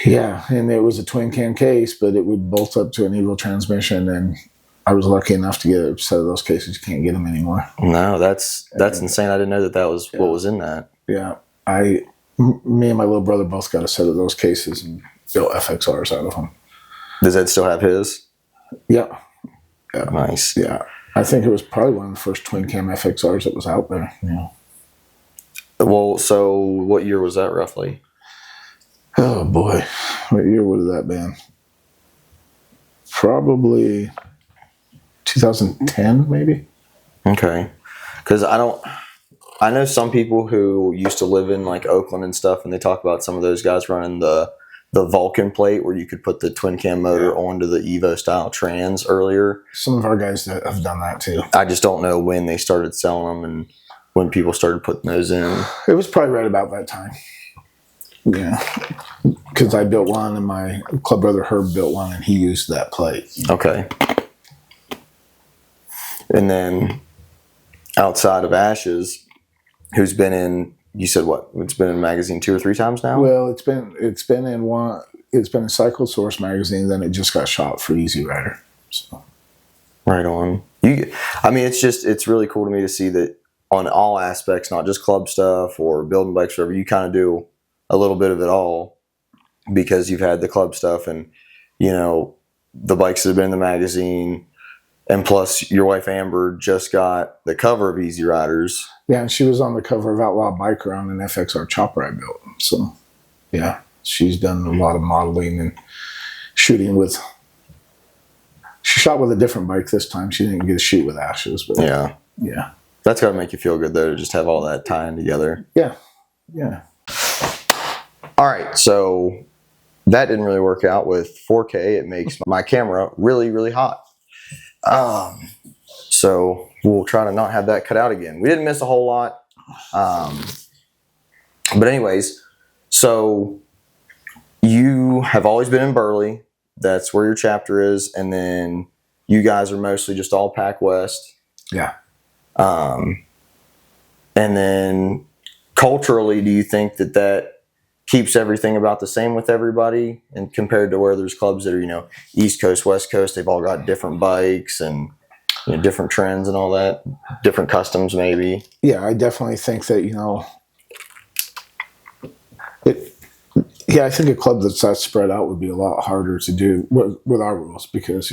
S1: Yeah, and it was a twin cam case, but it would bolt up to an Evo transmission, and I was lucky enough to get a set of those cases. You can't get them anymore.
S2: No, that's insane. I didn't know that was what was in that.
S1: Yeah, me and my little brother both got a set of those cases and built FXRs out of them.
S2: Does Ed still have his?
S1: Yeah.
S2: Nice.
S1: Yeah. I think it was probably one of the first twin cam FXRs that was out there.
S2: Well, so what year was that roughly?
S1: Oh boy, what year would that been? Probably 2010, maybe.
S2: Okay, because I know some people who used to live in like Oakland and stuff, and they talk about some of those guys running the Vulcan plate where you could put the twin cam motor onto the Evo style trans earlier. Some
S1: of our guys that have done that too.
S2: I just don't know when they started selling them and when people started putting those in.
S1: It was probably right about that time. Yeah, because I built one and my club brother Herb built one and he used that plate.
S2: Okay. And then outside of Ashes, who's been in, you said what? It's been in magazine 2 or 3 times now?
S1: Well, it's been in one. It's been in Cycle Source magazine. Then it just got shot for Easy Rider. So.
S2: Right on. It's really cool to me to see that on all aspects, not just club stuff or building bikes, whatever. You kind of do a little bit of it all because you've had the club stuff and the bikes that have been in the magazine. And plus, your wife Amber just got the cover of Easy Riders.
S1: Yeah, and she was on the cover of Outlaw Biker on an FXR chopper I built. So, yeah, she's done a lot of modeling and shooting with. She shot with a different bike this time. She didn't get a shoot with Ashes, but yeah,
S2: that's got to make you feel good though to just have all that tying together.
S1: Yeah.
S2: All right, so that didn't really work out with 4K. It makes my camera really, really hot. So we'll try to not have that cut out again. We didn't miss a whole lot. But anyways, so you have always been in Burley. That's where your chapter is. And then you guys are mostly just all Pac West.
S1: Yeah.
S2: And then culturally, do you think that keeps everything about the same with everybody and compared to where there's clubs that are, East Coast, West Coast, they've all got different bikes and different trends and all that, different customs maybe?
S1: Yeah, I definitely think that, Yeah, I think a club that's that spread out would be a lot harder to do with our rules because,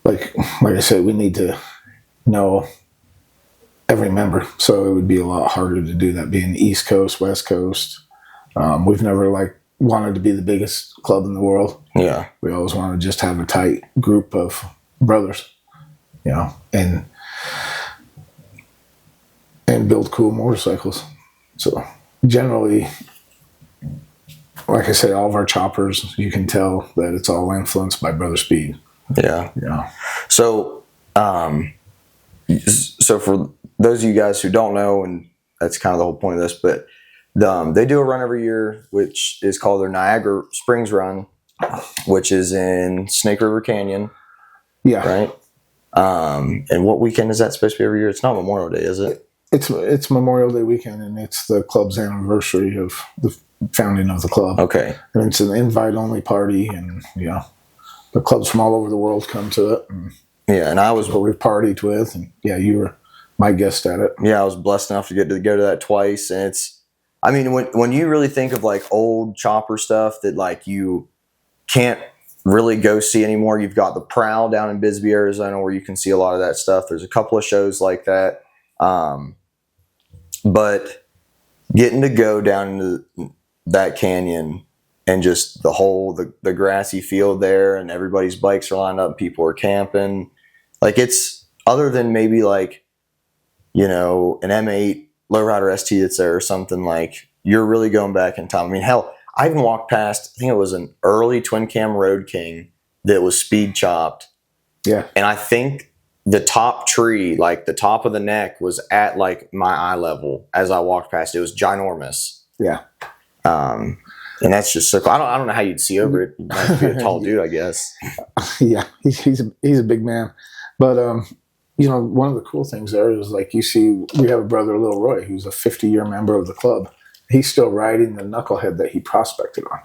S1: like I said, we need to know every member. So it would be a lot harder to do that being East Coast, West Coast. We've never wanted to be the biggest club in the world.
S2: Yeah.
S1: We always want to just have a tight group of brothers, and build cool motorcycles. So generally, like I say, all of our choppers, you can tell that it's all influenced by Brother Speed.
S2: Yeah.
S1: Yeah.
S2: So, so for those of you guys who don't know, and that's kind of the whole point of this, but they do a run every year, which is called their Niagara Springs run, which is in Snake River Canyon.
S1: Yeah.
S2: Right. And what weekend is that supposed to be every year? It's not Memorial Day, is it?
S1: It's Memorial Day weekend, and it's the club's anniversary of the founding of the club.
S2: Okay.
S1: And it's an invite-only party, and the clubs from all over the world come to it. And
S2: and I was
S1: what we've partied with, and you were my guest at it.
S2: Yeah, I was blessed enough to go to that twice, and it's. I mean, when you really think of old chopper stuff that you can't really go see anymore, you've got the Prowl down in Bisbee, Arizona, where you can see a lot of that stuff. There's a couple of shows like that. But getting to go down into that canyon and just the grassy field there, and everybody's bikes are lined up, people are camping. It's other than maybe an M8 lowrider ST that's there or something, you're really going back in time. I mean, hell, I even walked past, I think it was an early twin cam Road King that was speed chopped.
S1: Yeah.
S2: And I think the top tree, the top of the neck, was at my eye level as I walked past. It was ginormous.
S1: Yeah.
S2: And that's just so cool. I don't know how you'd see over it. You might be a tall dude, I guess.
S1: Yeah, he's a big man. But one of the cool things there is you see we have a brother, Lil Roy, who's a 50-year member of the club. He's still riding the knucklehead that he prospected on.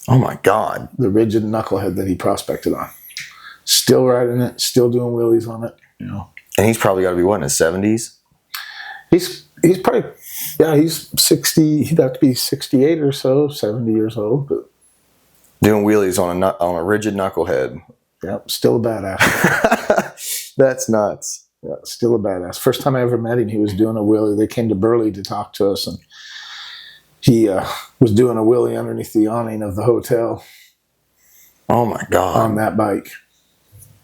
S2: Oh my God.
S1: The rigid knucklehead that he prospected on. Still riding it, still doing wheelies on it,
S2: And he's probably got to be in his 70s?
S1: He's probably, he's 60, he'd have to be 68 or so, 70 years old. But
S2: doing wheelies on a rigid knucklehead.
S1: Yep, still a badass.
S2: That's nuts.
S1: Yeah, still a badass. First time I ever met him, he was doing a wheelie. They came to Burley to talk to us, and he was doing a wheelie underneath the awning of the hotel.
S2: Oh my God.
S1: On that bike.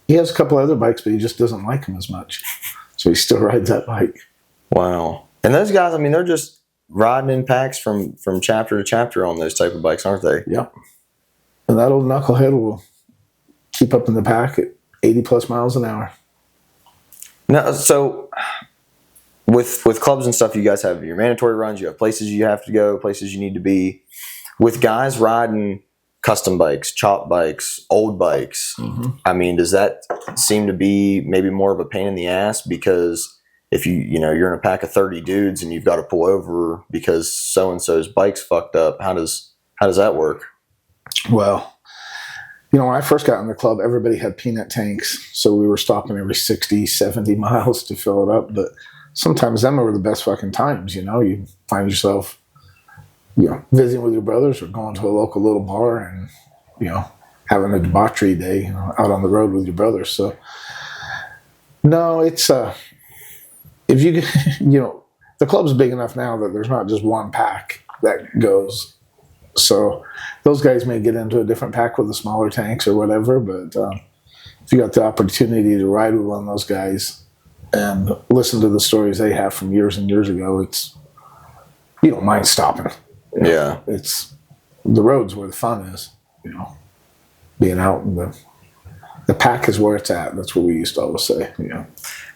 S1: He has a couple other bikes, but he just doesn't like them as much. So he still rides that bike.
S2: Wow. And those guys, I mean, they're just riding in packs from chapter to chapter on those type of bikes, aren't they?
S1: Yep. And that old knucklehead will keep up in the pack at 80 plus miles an hour.
S2: Now, so with clubs and stuff, you guys have your mandatory runs, you have places you have to go, places you need to be. With guys riding custom bikes, chop bikes, old bikes, I mean, does that seem to be maybe more of a pain in the ass? Because if you're in a pack of 30 dudes and you've got to pull over because so-and-so's bike's fucked up, how does that work?
S1: Well, when I first got in the club, everybody had peanut tanks. So we were stopping every 60, 70 miles to fill it up. But sometimes them were the best fucking times, You find yourself, visiting with your brothers or going to a local little bar and, having a debauchery day out on the road with your brothers. So, no, it's, if you, the club's big enough now that there's not just one pack that goes. So those guys may get into a different pack with the smaller tanks or whatever, but if you got the opportunity to ride with one of those guys and listen to the stories they have from years and years ago, you don't mind stopping.
S2: Yeah.
S1: It's the roads where the fun is, being out in the pack is where it's at. That's what we used to always say,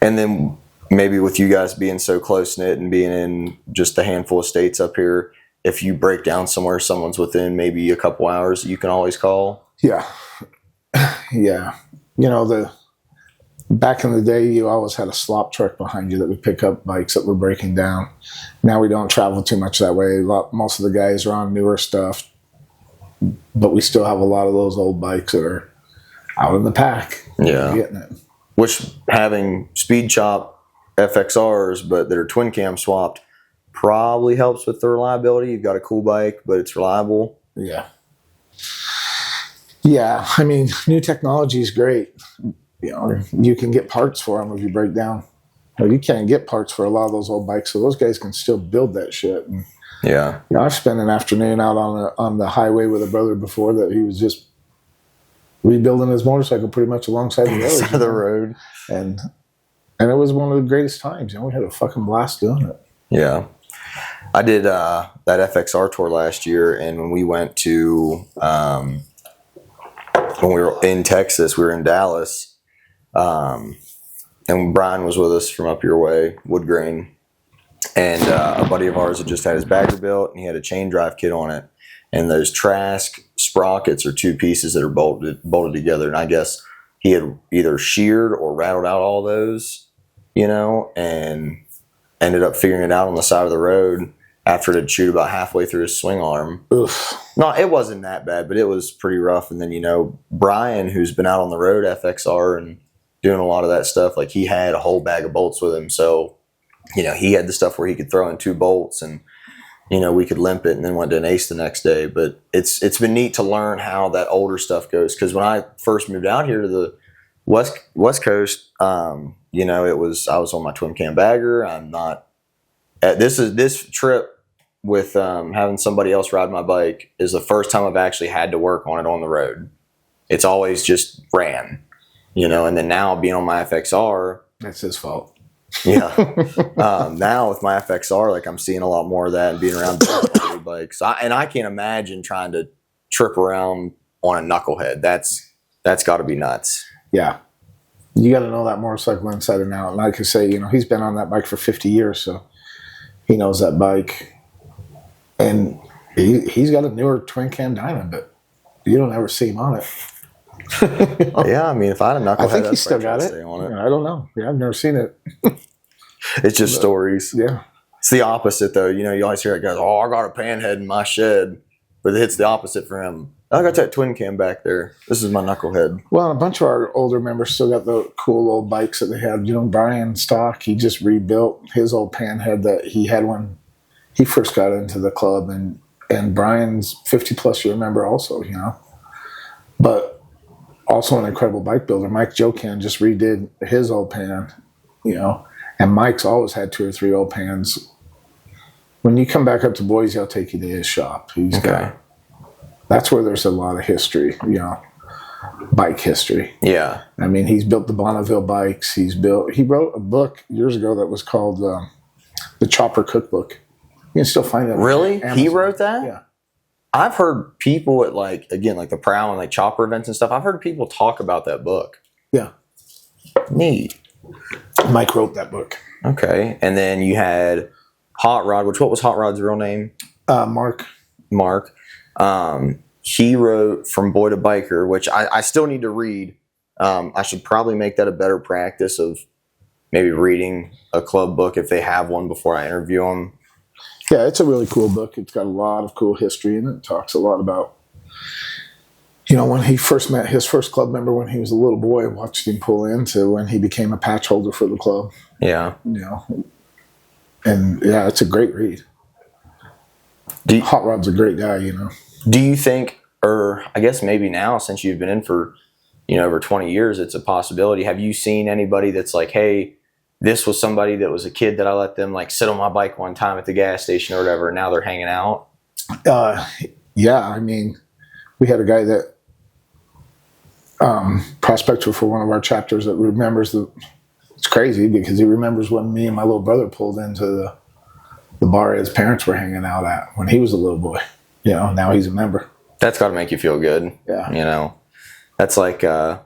S2: And then maybe with you guys being so close-knit and being in just a handful of states up here, if you break down somewhere, someone's within maybe a couple hours, you can always call.
S1: Yeah. Yeah. Back in the day, you always had a slop truck behind you that would pick up bikes that were breaking down. Now we don't travel too much that way. Most of the guys are on newer stuff, but we still have a lot of those old bikes that are out in the pack.
S2: Yeah.
S1: Getting it.
S2: Which, having speed chop FXRs, but that are twin cam swapped, probably helps with the reliability. You've got a cool bike, but it's reliable.
S1: Yeah. Yeah. I mean, new technology is great. You know, you can get parts for them if you break down. Well, you can't get parts for a lot of those old bikes, so those guys can still build that shit. And,
S2: Yeah.
S1: you know, I've spent an afternoon out on the highway with a brother before that he was just rebuilding his motorcycle pretty much alongside the road.
S2: Side of the road.
S1: And it was one of the greatest times. You know, we had a fucking blast doing it.
S2: Yeah. I did that FXR tour last year, and when we went to when we were in Texas, we were in Dallas, and Brian was with us from up your way, Woodgrain, and a buddy of ours had just had his bagger built, and he had a chain drive kit on it, and those Trask sprockets are two pieces that are bolted together, and I guess he had either sheared or rattled out all those, you know, and ended up figuring it out on the side of the road after it had chewed about halfway through his swing arm.
S1: Oof.
S2: No, it wasn't that bad, but it was pretty rough. And then, you know, Brian, who's been out on the road FXR and doing a lot of that stuff, like he had a whole bag of bolts with him. So, you know, he had the stuff where he could throw in 2 bolts and, you know, we could limp it and then went to an ace the next day. But it's been neat to learn how that older stuff goes. Because when I first moved out here to the West Coast, you know, I was on my twin cam bagger. I'm not this trip with having somebody else ride my bike is the first time I've actually had to work on it on the road. It's always just ran, you know, and then now being on my FXR.
S1: That's his fault.
S2: Yeah. Now with my FXR, like I'm seeing a lot more of that and being around bikes. I can't imagine trying to trip around on a knucklehead. That's got to be nuts.
S1: Yeah. You got to know that motorcycle inside and out. And like I say, you know, he's been on that bike for 50 years, so he knows that bike. And he's got a newer twin cam Diamond, but you don't ever see him on it.
S2: Yeah, I mean, if I had a knucklehead,
S1: I think he's still got it. I don't know. Yeah, I've never seen it.
S2: It's just stories.
S1: Yeah.
S2: It's the opposite, though. You know, you always hear it guys, oh, I got a panhead in my shed. But it's the opposite for him. I got that twin cam back there. This is my knucklehead.
S1: Well, a bunch of our older members still got the cool old bikes that they had. You know, Brian Stock, he just rebuilt his old panhead that he had when he first got into the club. And Brian's 50-plus year member also, you know. But also an incredible bike builder. Mike Jocan just redid his old pan, you know. And Mike's always had 2 or 3 old pans. When you come back up to Boise, I'll take you to his shop. That's where there's a lot of history, you know, bike history.
S2: Yeah.
S1: I mean, he's built the Bonneville bikes. He wrote a book years ago that was called The Chopper Cookbook. You can still find it.
S2: Really? He wrote that?
S1: Yeah.
S2: I've heard people at like the Prowl and like chopper events and stuff. I've heard people talk about that book.
S1: Yeah.
S2: Neat.
S1: Mike wrote that book.
S2: Okay. And then you had Hot Rod, what was Hot Rod's real name?
S1: Mark.
S2: He wrote From Boy to Biker, which I still need to read. I should probably make that a better practice of maybe reading a club book if they have one before I interview them.
S1: Yeah, it's a really cool book. It's got a lot of cool history in it. It talks a lot about, you know, when he first met his first club member when he was a little boy, watched him pull into when he became a patch holder for the club.
S2: Yeah.
S1: You know, and yeah, it's a great read. Hot Rod's a great guy, you know.
S2: Do you think, or I guess maybe now since you've been in for, you know, over 20 years, it's a possibility. Have you seen anybody that's like, hey, this was somebody that was a kid that I let them like sit on my bike one time at the gas station or whatever, and now they're hanging out?
S1: Yeah, I mean, we had a guy that prospector for one of our chapters that remembers it's crazy because he remembers when me and my little brother pulled into the bar his parents were hanging out at when he was a little boy. You know, now he's a member.
S2: That's got to make you feel good.
S1: Yeah.
S2: You know, that's like...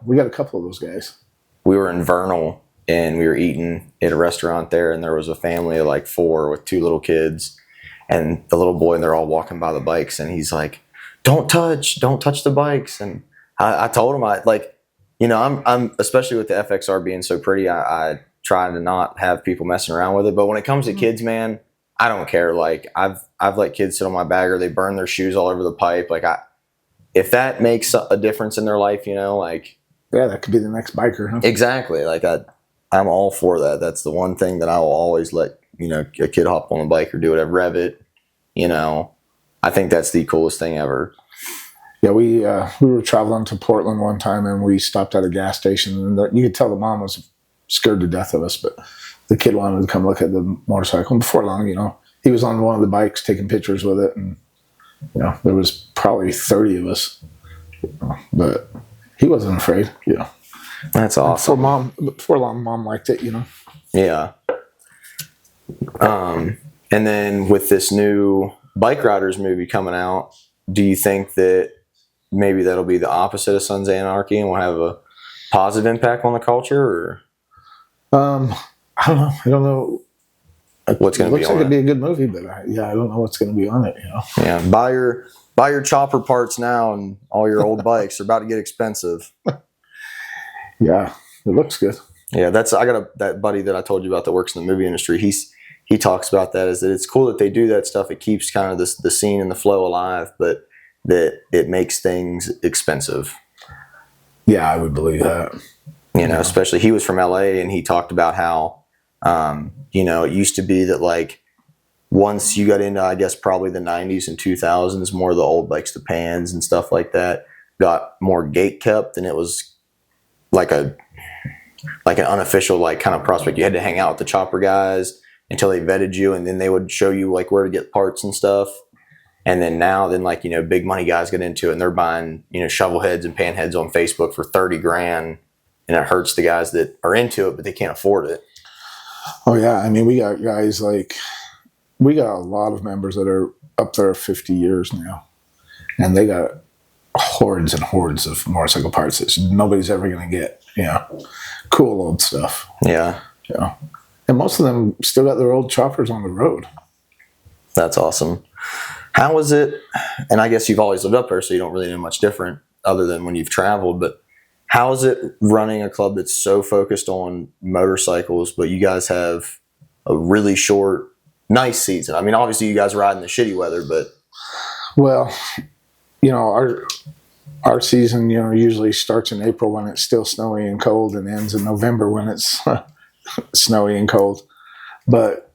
S1: we got a couple of those guys.
S2: We were in Vernal, and we were eating at a restaurant there, and there was a family of like 4 with 2 little kids, and the little boy, and they're all walking by the bikes, and he's like, don't touch the bikes. And I told him, I'm especially with the FXR being so pretty, I try to not have people messing around with it. But when it comes to kids, man, I don't care. Like I've let kids sit on my bagger. They burn their shoes all over the pipe. Like if that makes a difference in their life, you know, like,
S1: yeah, that could be the next biker, huh?
S2: Exactly. Like I'm all for that. That's the one thing that I will always let a kid hop on a bike or do whatever, rev it. I think that's the coolest thing ever.
S1: Yeah, we were traveling to Portland one time, and we stopped at a gas station, and you could tell the mom was scared to death of us, but the kid wanted to come look at the motorcycle. And before long, he was on one of the bikes taking pictures with it, and there was probably 30 of us, but he wasn't afraid.
S2: That's awesome.
S1: Before long, mom liked it.
S2: Yeah. And then with this new Bike Riders movie coming out, do you think that maybe that'll be the opposite of Sons of Anarchy and will have a positive impact on the culture? Or
S1: I don't know. I don't know
S2: what's going to be on it.
S1: Looks like it'd be a good movie, but I don't know what's going to be on it.
S2: Yeah, buy your chopper parts now, and all your old bikes are about to get expensive.
S1: Yeah, it looks good.
S2: Yeah, I got that buddy that I told you about that works in the movie industry. He talks about that, is that it's cool that they do that stuff. It keeps kind of the scene and the flow alive, but that it makes things expensive.
S1: Yeah, I would believe that.
S2: Especially he was from LA, and he talked about how, it used to be that like once you got into, I guess, probably the 90s and 2000s, more of the old bikes, the Pans and stuff like that, got more gate kept, and it was like an unofficial like kind of prospect. You had to hang out with the chopper guys until they vetted you, and then they would show you like where to get parts and stuff. And then now, big money guys get into it, and they're buying, shovel heads and pan heads on Facebook for $30,000, and it hurts the guys that are into it, but they can't afford it.
S1: Oh yeah, I mean, we got guys we got a lot of members that are up there 50 years now, and they got hordes and hordes of motorcycle parts that nobody's ever going to get. Cool old stuff.
S2: Yeah.
S1: And most of them still got their old choppers on the road.
S2: That's awesome. How was it? And I guess you've always lived up there, so you don't really know much different other than when you've traveled, but how is it running a club that's so focused on motorcycles, but you guys have a really short, nice season? I mean, obviously you guys ride in the shitty weather, but...
S1: Well, our season, usually starts in April when it's still snowy and cold, and ends in November when it's snowy and cold. But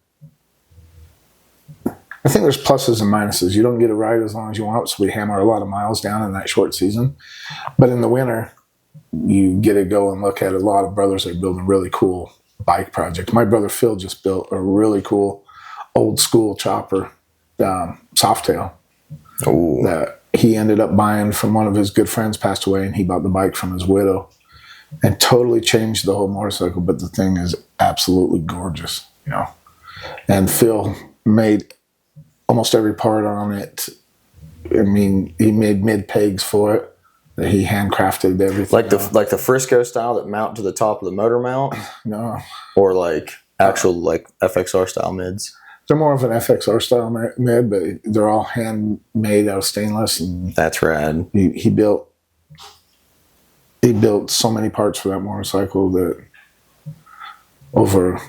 S1: I think there's pluses and minuses. You don't get a ride as long as you want, so we hammer a lot of miles down in that short season. But in the winter, you get to go and look at a lot of brothers that are building really cool bike projects. My brother Phil just built a really cool old school chopper, Softail, that he ended up buying from one of his good friends, passed away, and he bought the bike from his widow and totally changed the whole motorcycle. But the thing is absolutely gorgeous, And Phil made almost every part on it. I mean, he made mid pegs for it. He handcrafted everything. Like the Frisco style that mount to the top of the motor mount?
S2: No. Or like actual like FXR style mids?
S1: They're more of an FXR style mid, but they're all handmade out of stainless. And
S2: that's rad.
S1: He built so many parts for that motorcycle that over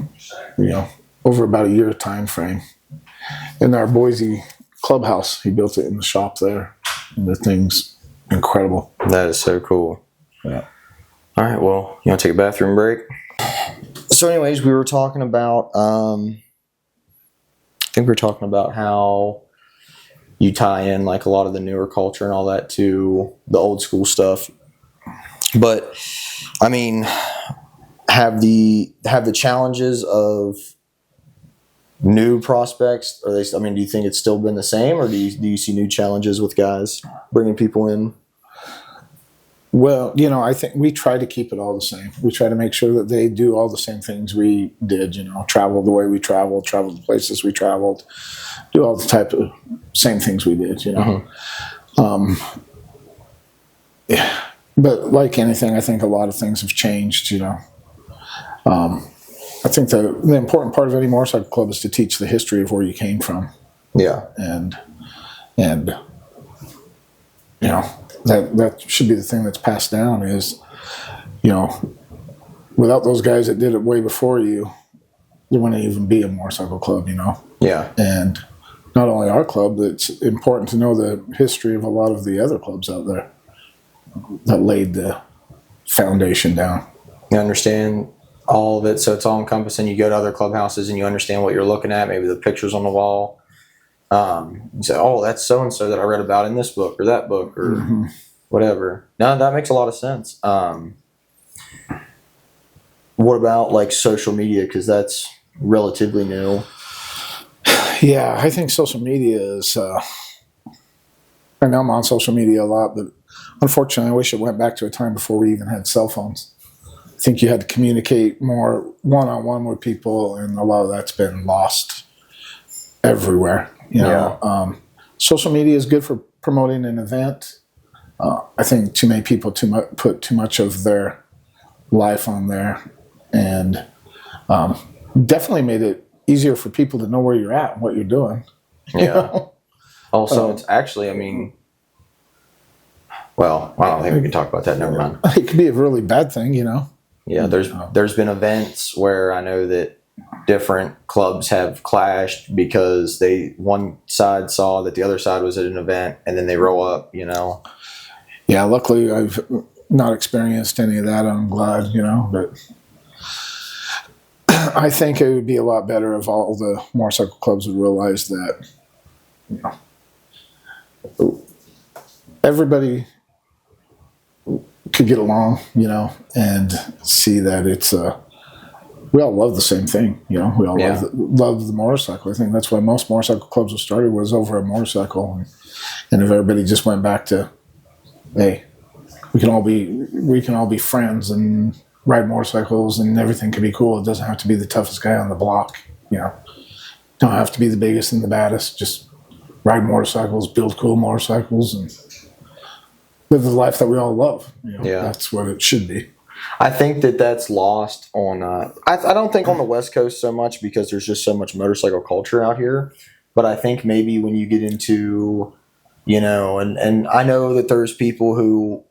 S1: about a year time frame. In our Boise clubhouse, he built it in the shop there, and the thing's incredible.
S2: That is so cool.
S1: Yeah.
S2: All right, well, you want to take a bathroom break? So anyways, we were talking about, I think we were talking about how you tie in like a lot of the newer culture and all that to the old school stuff. But, I mean, have the challenges of new prospects, do you think it's still been the same, or do you see new challenges with guys bringing people in?
S1: Well, I think we try to keep it all the same. We try to make sure that they do all the same things we did, travel the way we traveled, travel the places we traveled, do all the type of same things we did,
S2: Mm-hmm.
S1: Yeah. But like anything, I think a lot of things have changed, I think the important part of any motorcycle club is to teach the history of where you came from.
S2: Yeah.
S1: And that should be the thing that's passed down is, without those guys that did it way before you, there wouldn't even be a motorcycle club,
S2: Yeah.
S1: And not only our club, but it's important to know the history of a lot of the other clubs out there that laid the foundation down.
S2: I understand. all of it, so it's all encompassing. You go to other clubhouses and you understand what you're looking at, maybe the pictures on the wall. You say, oh, that's so and so that I read about in this book or that book or whatever. No, that makes a lot of sense. What about like social media? Because that's relatively new.
S1: Yeah, I think social media is. I know I'm on social media a lot, but unfortunately, I wish it went back to a time before we even had cell phones. I think you had to communicate more one-on-one with people, and a lot of that's been lost everywhere. You know, social media is good for promoting an event. I think too many people put too much of their life on there, and definitely made it easier for people to know where you're at and what you're doing.
S2: Yeah. You know? Also, it's actually, I mean, well, I don't think we can talk about that. Never mind.
S1: It could be a really bad thing, you know.
S2: Yeah, there's been events where I know that different clubs have clashed because one side saw that the other side was at an event, and then they roll up, you know.
S1: Yeah, luckily I've not experienced any of that. I'm glad, you know, but I think it would be a lot better if all the motorcycle clubs would realize that, you know, everybody could get along, you know, and see that it's we all love the same thing, you know. We all love the motorcycle. I think that's why most motorcycle clubs were started, was over a motorcycle, and if everybody just went back to, hey, we can all be friends and ride motorcycles and everything can be cool. It doesn't have to be the toughest guy on the block, you know. Don't have to be the biggest and the baddest. Just ride motorcycles, build cool motorcycles, and live the life that we all love. You know, that's what it should be.
S2: I think that's lost on. I don't think on the West Coast so much because there's just so much motorcycle culture out here. But I think maybe when you get into, you know, and I know that there's people who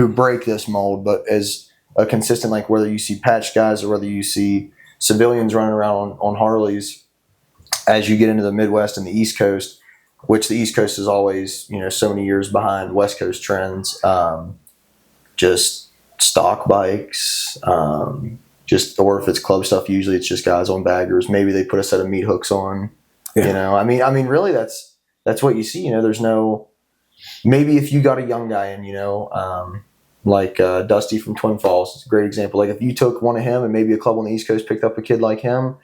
S2: break this mold, but as a consistent, like whether you see patch guys or whether you see civilians running around on Harleys, as you get into the Midwest and the East Coast, which the East Coast is always, you know, so many years behind West Coast trends, just stock bikes, or if it's club stuff, usually it's just guys on baggers. Maybe they put a set of meat hooks on, you know. I mean, really that's what you see, you know. There's no, maybe if you got a young guy in, you know, like Dusty from Twin Falls is a great example. Like if you took one of him and maybe a club on the East Coast picked up a kid like him,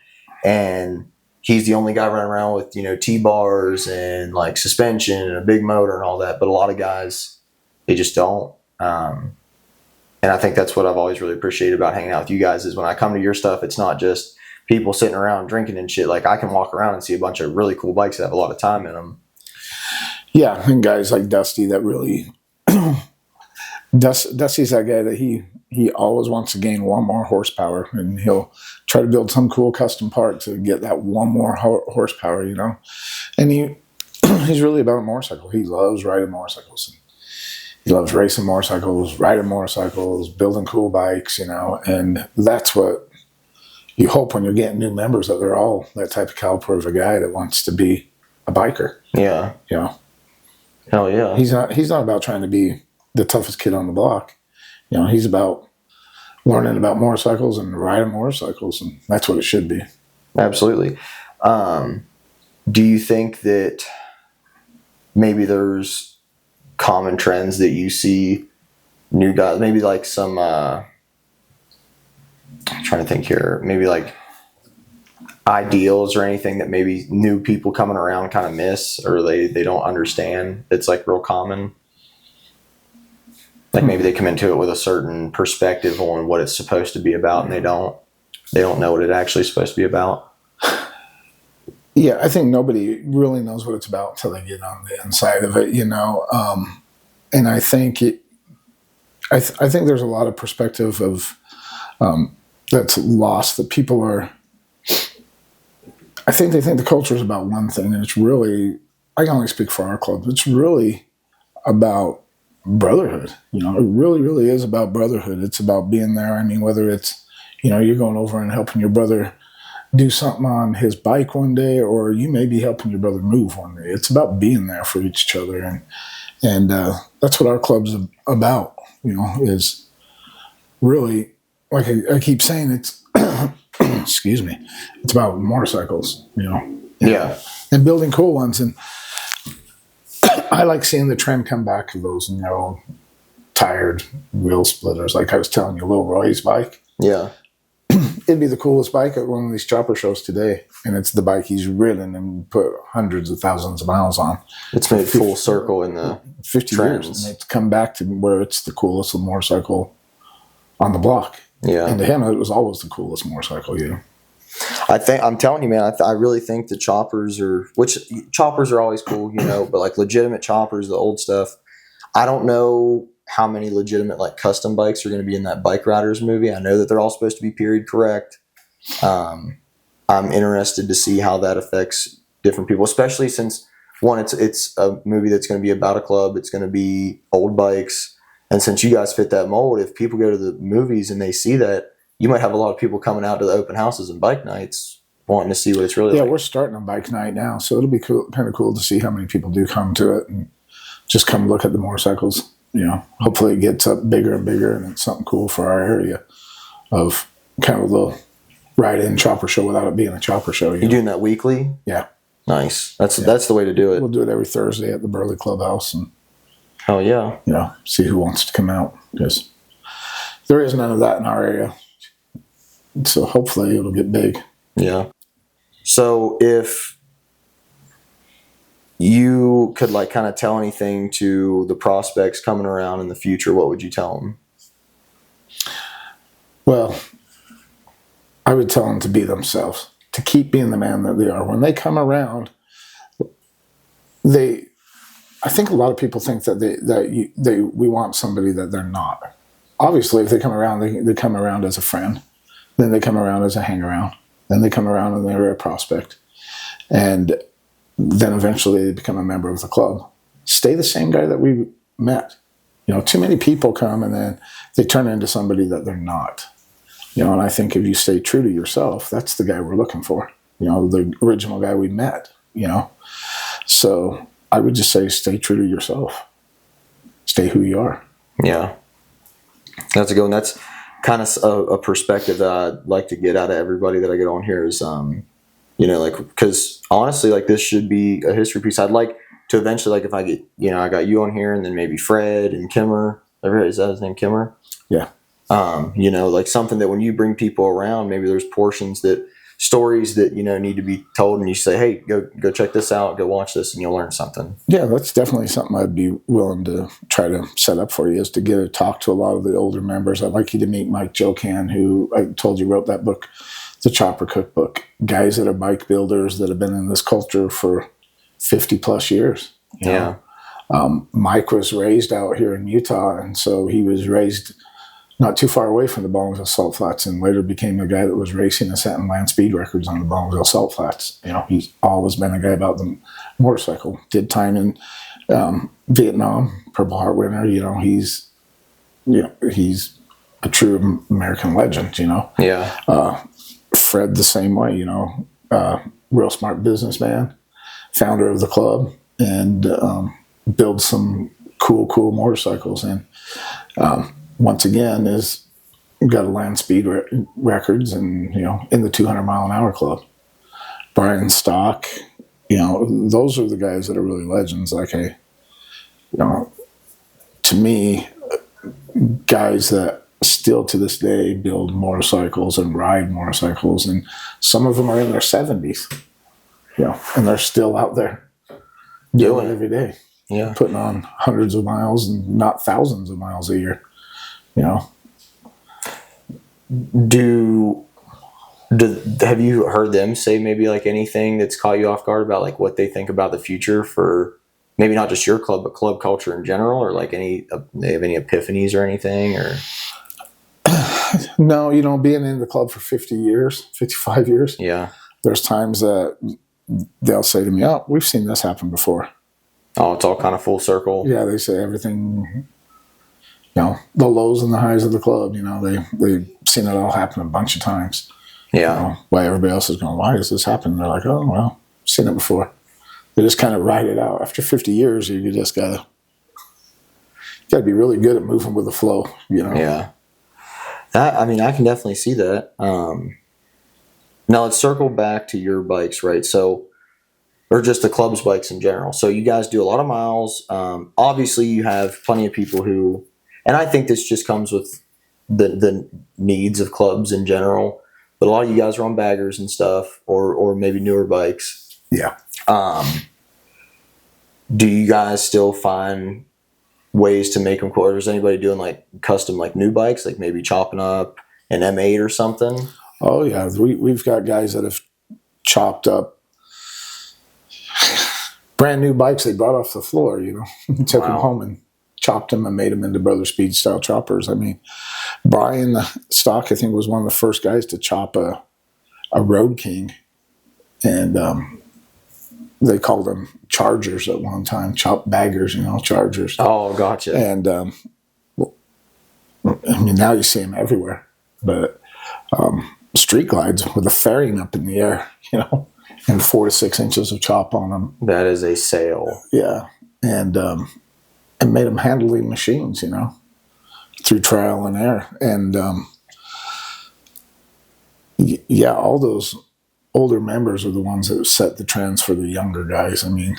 S2: and he's the only guy running around with, you know, T-bars and like suspension and a big motor and all that. But a lot of guys, they just don't. And I think that's what I've always really appreciated about hanging out with you guys is when I come to your stuff, it's not just people sitting around drinking and shit. Like I can walk around and see a bunch of really cool bikes that have a lot of time in them.
S1: Yeah, and guys like Dusty that really Dusty's that guy that he always wants to gain one more horsepower, and he'll try to build some cool custom part to get that one more horsepower, you know. And he's really about a motorcycle. He loves riding motorcycles. He loves racing motorcycles, riding motorcycles, building cool bikes, you know. And that's what you hope when you're getting new members, that they're all that type of caliber of a guy that wants to be a biker.
S2: Yeah.
S1: You know.
S2: Hell yeah.
S1: He's not about trying to be the toughest kid on the block. You know, he's about learning about motorcycles and riding motorcycles, and that's what it should be.
S2: Absolutely. Do you think that maybe there's common trends that you see new guys, maybe like some, I'm trying to think here, maybe like ideals or anything that maybe new people coming around kind of miss or they don't understand? It's like real common. Like maybe they come into it with a certain perspective on what it's supposed to be about, and they don't know what it actually is supposed to be about.
S1: Yeah, I think nobody really knows what it's about until they get on the inside of it, you know. And I think I think there's a lot of perspective of that's lost. That people are. I think they think the culture is about one thing, and it's really. I can only speak for our club. It's really about brotherhood. You know, it really, really is about brotherhood. It's about being there. I mean, whether it's, you know, you're going over and helping your brother do something on his bike one day, or you may be helping your brother move one day. It's about being there for each other, and that's what our club's about. You know, is really like I keep saying, it's excuse me, it's about motorcycles,
S2: Yeah.
S1: and building cool ones. And I like seeing the trend come back to those tired wheel splitters. Like I was telling you, Lil Roy's bike.
S2: Yeah.
S1: It'd be the coolest bike at one of these chopper shows today, and it's the bike he's ridden and put hundreds of thousands of miles on.
S2: It's made full circle in the
S1: 50
S2: trends.
S1: years, and it's come back to where it's the coolest motorcycle on the block.
S2: Yeah.
S1: And to him, it was always the coolest motorcycle.
S2: I'm telling you, man, I really think the choppers are always cool, but like legitimate choppers, the old stuff. I don't know how many legitimate like custom bikes are going to be in that Bike Riders movie. I know that they're all supposed to be period correct. I'm interested to see how that affects different people, especially since one, it's a movie that's going to be about a club. It's going to be old bikes. And since you guys fit that mold, if people go to the movies and they see that, you might have a lot of people coming out to the open houses and bike nights wanting to see what it's really like.
S1: Yeah, we're starting a bike night now, so it'll be kind of cool to see how many people do come to it and just come look at the motorcycles. Hopefully it gets up bigger and bigger, and it's something cool for our area of kind of a little ride-in chopper show without it being a chopper show.
S2: You doing that weekly?
S1: Yeah.
S2: Nice. That's the way to do it.
S1: We'll do it every Thursday at the Burley Clubhouse, and
S2: oh yeah,
S1: see who wants to come out, because there is none of that in our area. So hopefully it'll get big.
S2: Yeah. So if you could like kind of tell anything to the prospects coming around in the future, what would you tell them?
S1: Well, I would tell them to be themselves, to keep being the man that they are. When they come around, I think a lot of people think that we want somebody that they're not. Obviously, if they come around, they come around as a friend. Then they come around as a hang-around. Then they come around and they're a prospect. And then eventually they become a member of the club. Stay the same guy that we met. Too many people come and then they turn into somebody that they're not. And I think if you stay true to yourself, that's the guy we're looking for. The original guy we met, So I would just say stay true to yourself. Stay who you are.
S2: Yeah. That's a good one. That's kind of a perspective that I'd like to get out of everybody that I get on here is, because honestly, like this should be a history piece. I'd like to eventually, like if I get, I got you on here and then maybe Fred and Kimmer. Is that his name, Kimmer?
S1: Yeah.
S2: Like something that when you bring people around, maybe there's stories that, need to be told, and you say, hey, go check this out, go watch this, and you'll learn something.
S1: Yeah, that's definitely something I'd be willing to try to set up for you, is to get to talk to a lot of the older members. I'd like you to meet Mike Jocan, who I told you wrote that book, The Chopper Cookbook. Guys that are bike builders that have been in this culture for 50 plus years.
S2: Yeah.
S1: Mike was raised out here in Utah, and so he was raised not too far away from the Bonneville Salt Flats, and later became a guy that was racing and setting land speed records on the Bonneville Salt Flats. He's always been a guy about the motorcycle. Did time in Vietnam, Purple Heart winner. He's a true American legend.
S2: Yeah.
S1: Fred the same way. Real smart businessman, founder of the club, and builds some cool motorcycles. And once again, is got a land speed records, and in the 200 mile an hour club. Brian Stock, those are the guys that are really legends. Like to me, guys that still to this day build motorcycles and ride motorcycles, and some of them are in their 70s, and they're still out there doing it every day.
S2: Yeah,
S1: putting on hundreds of miles and not thousands of miles a year.
S2: Have you heard them say maybe like anything that's caught you off guard about like what they think about the future for maybe not just your club but club culture in general, or like they have any epiphanies or anything? Or
S1: no, being in the club for 55 years.
S2: Yeah,
S1: there's times that they'll say to me, "Oh, we've seen this happen before."
S2: Oh, it's all kind of full circle.
S1: Yeah, they say everything. The lows and the highs of the club, they've seen it all happen a bunch of times.
S2: Yeah.
S1: Why everybody else is going, why does this happen? They're like, oh, well, I've seen it before. They just kind of ride it out. After 50 years, you just got to be really good at moving with the flow,
S2: Yeah. I mean, I can definitely see that. Now let's circle back to your bikes, right? So, or just the club's bikes in general. So you guys do a lot of miles. Obviously, you have plenty of people who, and I think this just comes with the needs of clubs in general. But a lot of you guys are on baggers and stuff, or maybe newer bikes.
S1: Yeah.
S2: Do you guys still find ways to make them cool? Or is anybody doing like custom like new bikes, like maybe chopping up an M8 or something?
S1: Oh yeah, we've got guys that have chopped up brand new bikes they brought off the floor. Took them home and chopped them and made them into Brother Speed style choppers. I mean, Brian Stock, I think, was one of the first guys to chop a Road King, and they called them Chargers at one time, chop baggers, Chargers.
S2: Oh, gotcha.
S1: And I mean, now you see them everywhere, but street glides with a fairing up in the air, and 4 to 6 inches of chop on them.
S2: That is a sale.
S1: Yeah, and made them handling machines, through trial and error. And yeah, all those older members are the ones that set the trends for the younger guys. I mean,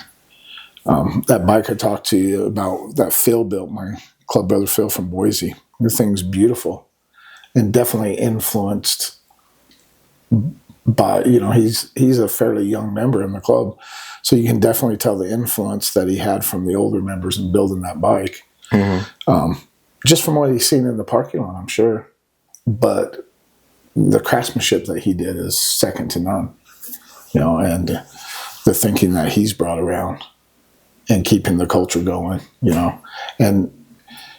S1: that bike I talked to you about that Phil built, my club brother Phil from Boise, the thing's beautiful and definitely influenced by, he's a fairly young member in the club. So you can definitely tell the influence that he had from the older members in building that bike. Mm-hmm. Just from what he's seen in the parking lot, I'm sure. But the craftsmanship that he did is second to none, and the thinking that he's brought around and keeping the culture going, and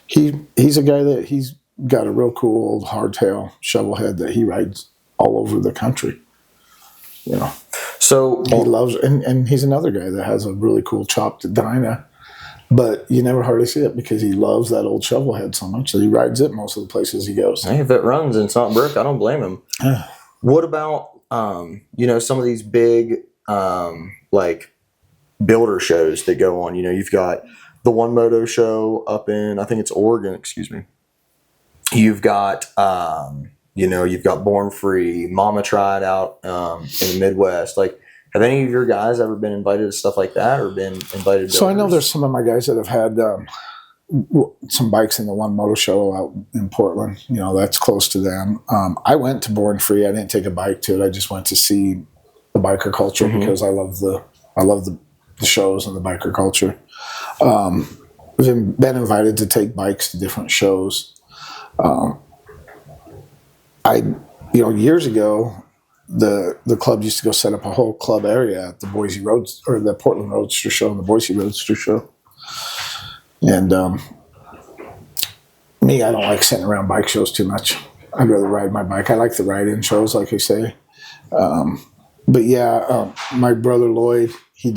S1: he's a guy that he's got a real cool old hardtail shovel head that he rides all over the country, So he loves, and he's another guy that has a really cool chopped Dyna, but you never hardly see it because he loves that old shovel head so much that he rides it most of the places he goes.
S2: Hey, if it runs and it's not brick, I don't blame him. What about, some of these big, like builder shows that go on? You've got the One Moto show up in, I think it's Oregon, excuse me. You've got, you've got Born Free, Mama Tried out in the Midwest. Like, have any of your guys ever been invited to stuff like that, or been invited to
S1: So I know there's some of my guys that have had some bikes in the One Moto show out in Portland. That's close to them. I went to Born Free. I didn't take a bike to it. I just went to see the biker culture because I love the shows and the biker culture. We've been invited to take bikes to different shows. Years ago, the club used to go set up a whole club area at the Boise Roads or the Portland Roadster Show and the Boise Roadster Show. And me, I don't like sitting around bike shows too much. I'd rather ride my bike. I like the ride-in shows, like I say. But yeah, my brother Lloyd, he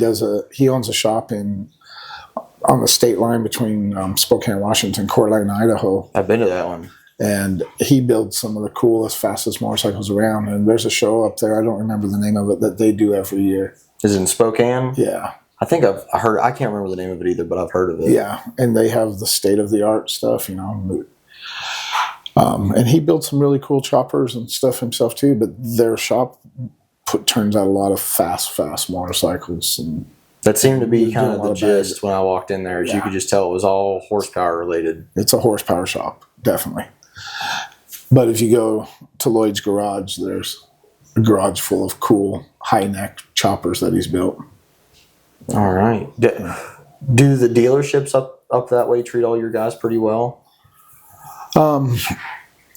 S1: owns a shop on the state line between Spokane, Washington, Coeur d'Alene, Idaho.
S2: I've been to that one.
S1: And he builds some of the coolest, fastest motorcycles around. And there's a show up there, I don't remember the name of it, that they do every year.
S2: Is it in Spokane?
S1: Yeah.
S2: I think I've heard, I can't remember the name of it either, but I've heard of it.
S1: Yeah. And they have the state-of-the-art stuff, And he built some really cool choppers and stuff himself too, but their shop turns out a lot of fast motorcycles. And
S2: that seemed to be kind of the gist when I walked in there. You could just tell it was all horsepower related.
S1: It's a horsepower shop, definitely. But if you go to Lloyd's garage, there's a garage full of cool high-neck choppers that he's built.
S2: All right. Do the dealerships up that way treat all your guys pretty well?
S1: I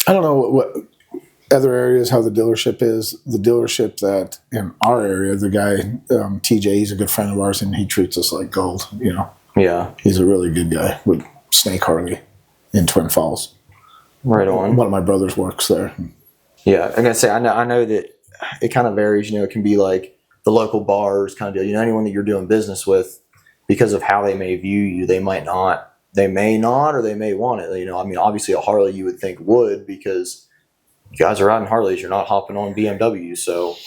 S1: don't know what other areas, how the dealership is. The dealership that in our area, the guy, TJ, he's a good friend of ours, and he treats us like gold, Yeah. He's a really good guy with Snake Harley in Twin Falls. Right on. One of my brothers works there.
S2: Yeah, I'm gonna say I know that it kind of varies. It can be like the local bars kind of deal. Anyone that you're doing business with, because of how they may view you, they may not, or they may want it. Obviously a Harley you would think would, because you guys are riding Harleys. You're not hopping on BMWs. So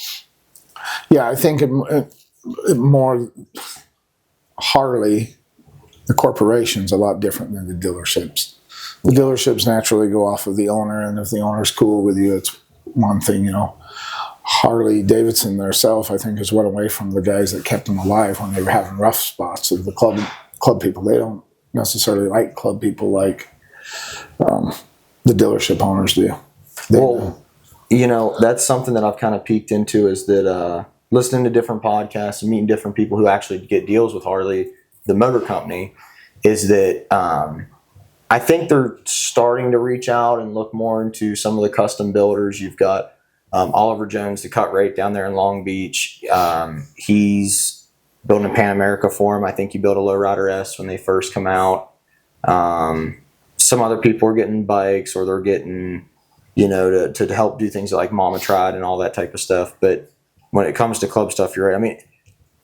S1: yeah, I think it more Harley, the corporation's a lot different than the dealerships. The dealerships naturally go off of the owner, and if the owner's cool with you, it's one thing, you know. Harley-Davidson themselves, I think, has went away from the guys that kept them alive when they were having rough spots of the club people. They don't necessarily like club people like the dealership owners do.
S2: Well, you know, that's something that I've kind of peeked into, is that listening to different podcasts and meeting different people who actually get deals with Harley, the motor company, is that I think they're starting to reach out and look more into some of the custom builders. You've got Oliver Jones, the cut rate down there in Long Beach. He's building a Pan America for him. I think he built a Lowrider S when they first come out. Some other people are getting bikes, or they're getting, you know, to help do things like Mama Tried and all that type of stuff. But when it comes to club stuff, you're right. I mean,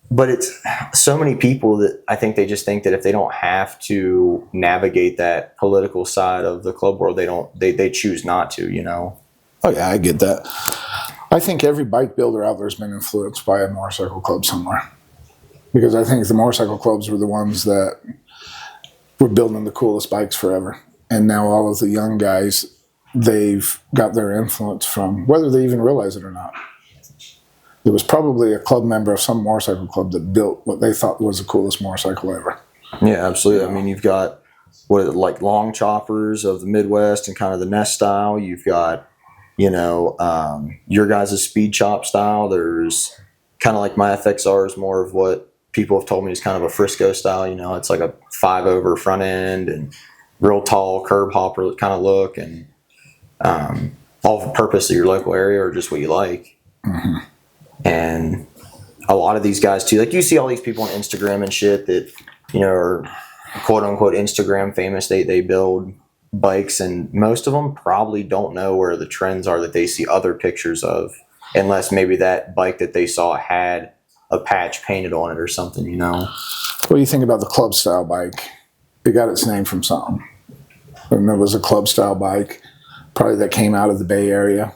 S2: but it's so many people that I think they just think that if they don't have to navigate that political side of the club world, they choose not to, you know?
S1: Oh, yeah, I get that. I think every bike builder out there has been influenced by a motorcycle club somewhere. Because I think the motorcycle clubs were the ones that were building the coolest bikes forever. And now all of the young guys, they've got their influence from, whether they even realize it or not. There was probably a club member of some motorcycle club that built what they thought was the coolest motorcycle ever.
S2: Yeah, absolutely. I mean, you've got like long choppers of the Midwest and kind of the Nest style. You've got, you know, your guys' speed chop style. There's kind of like my FXR is more of what people have told me is kind of a Frisco style. You know, it's like a 5-over front end and real tall curb hopper kind of look, and all for the purpose of your local area or just what you like.
S1: Mm-hmm.
S2: And a lot of these guys too, like you see all these people on Instagram and shit that, you know, are quote unquote Instagram famous. They build bikes, and most of them probably don't know where the trends are that they see other pictures of, unless maybe that bike that they saw had a patch painted on it or something, you know.
S1: What do you think about the club style bike? It got its name from something. And there was a club style bike, probably that came out of the Bay Area.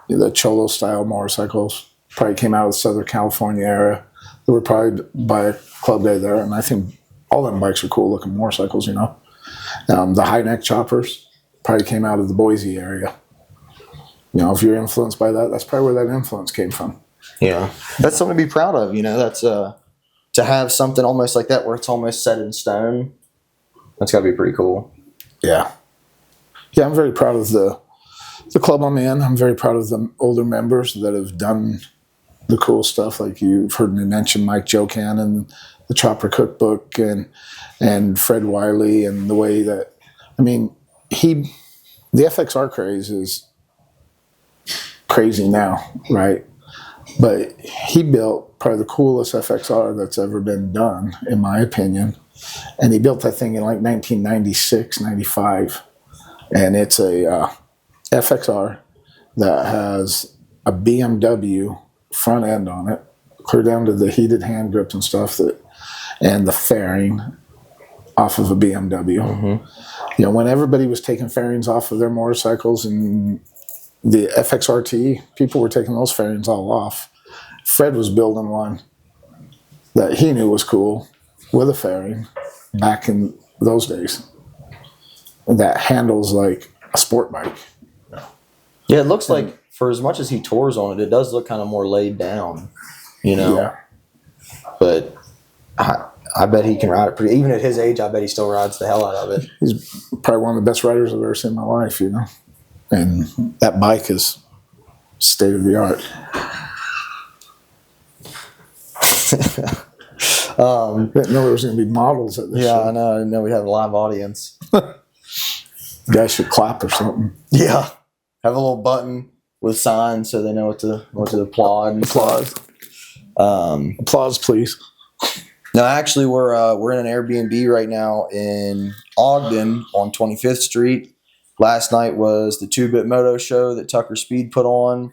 S1: The Cholo style motorcycles probably came out of the Southern California area. They were probably by a club day there, and I think all them bikes are cool looking motorcycles, you know. The high neck choppers probably came out of the Boise area. You know, if you're influenced by that, that's probably where that influence came from.
S2: Yeah, that's something to be proud of. You know, that's to have something almost like that where it's almost set in stone. That's got to be pretty cool.
S1: Yeah, I'm very proud of the club I'm in. I'm very proud of the older members that have done the cool stuff. Like you've heard me mention Mike Joe Cannon, the Chopper Cookbook, and Fred Wiley, and the way that, I mean, the FXR craze is crazy now, right? But he built probably the coolest FXR that's ever been done, in my opinion. And he built that thing in like 1996, 95. And it's a FXR that has a BMW front end on it, clear down to the heated hand grips and stuff, and the fairing off of a BMW.
S2: Mm-hmm.
S1: You know, when everybody was taking fairings off of their motorcycles and the FXRT, people were taking those fairings all off. Fred was building one that he knew was cool with a fairing back in those days that handles like a sport bike.
S2: Yeah, it looks like for as much as he tours on it, it does look kind of more laid down, you know.
S1: Yeah.
S2: But I bet he can ride it pretty. Even at his age, I bet he still rides the hell out of it.
S1: He's probably one of the best riders I've ever seen in my life, you know. And that bike is state of the art. I didn't know there was going to be models at this show.
S2: I know. I didn't know we had a live audience.
S1: Guys should clap or something.
S2: Yeah. Have a little button with signs so they know what to applaud.
S1: Applause, please.
S2: No, actually, we're in an Airbnb right now in Ogden on 25th Street. Last night was the 2-Bit Moto show that Tucker Speed put on.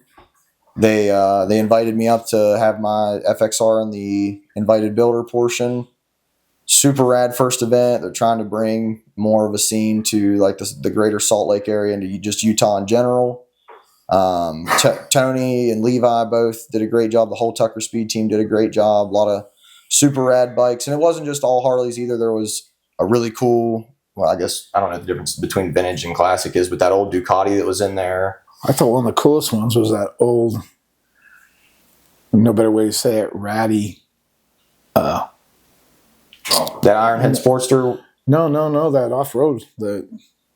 S2: They invited me up to have my FXR in the invited builder portion. Super rad first event. They're trying to bring more of a scene to like the greater Salt Lake area and to just Utah in general. Tony and Levi both did a great job. The whole Tucker Speed team did a great job. A lot of super rad bikes. And it wasn't just all Harleys either. There was a really cool well, I guess I don't know the difference between vintage and classic is, but that old Ducati that was in there.
S1: I thought one of the coolest ones was that old, no better way to say it, ratty.
S2: That Ironhead Sportster.
S1: No, that off-road, the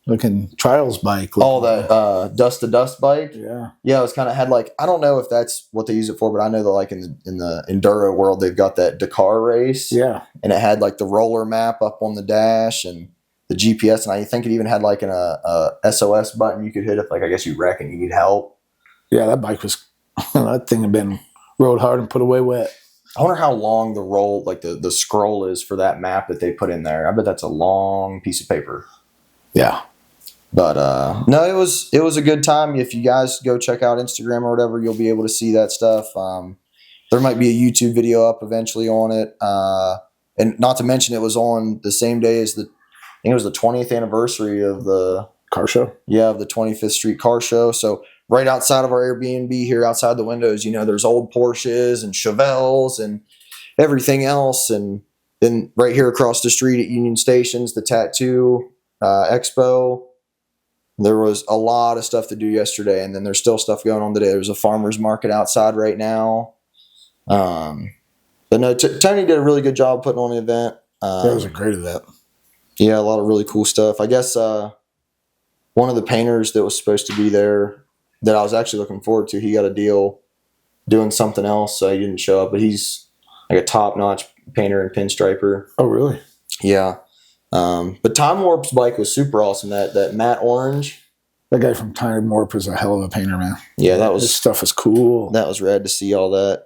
S1: looking trials bike.
S2: Oh, that dust to dust bike.
S1: Yeah.
S2: Yeah, it was kind of had like, I don't know if that's what they use it for, but I know that like in the enduro world they've got that Dakar race.
S1: Yeah.
S2: And it had like the roller map up on the dash and the GPS, and I think it even had like a SOS button you could hit if like I guess you wreck and you need help.
S1: Yeah, that bike was that thing had been rode hard and put away wet.
S2: I wonder how long the roll, like the scroll is for that map that they put in there. I bet that's a long piece of paper.
S1: Yeah.
S2: But no, it was a good time. If you guys go check out Instagram or whatever, you'll be able to see that stuff. There might be a YouTube video up eventually on it. And not to mention it was on the same day as I think it was the 20th anniversary of the
S1: Car show?
S2: Yeah, of the 25th Street Car Show. So right outside of our Airbnb here, outside the windows, there's old Porsches and Chevelles and everything else. And then right here across the street at Union Station's the Tattoo Expo. There was a lot of stuff to do yesterday, and then there's still stuff going on today. There's a farmer's market outside right now. But no, Tony did a really good job putting on the event.
S1: That was a great event.
S2: Yeah, a lot of really cool stuff. I guess one of the painters that was supposed to be there that I was actually looking forward to, he got a deal doing something else, so he didn't show up. But he's like a top-notch painter and pinstriper.
S1: Oh, really?
S2: Yeah. But Time Warp's bike was super awesome. That matte orange.
S1: That guy from Time Warp is a hell of a painter, man.
S2: Yeah,
S1: His stuff is cool.
S2: That was rad to see all that,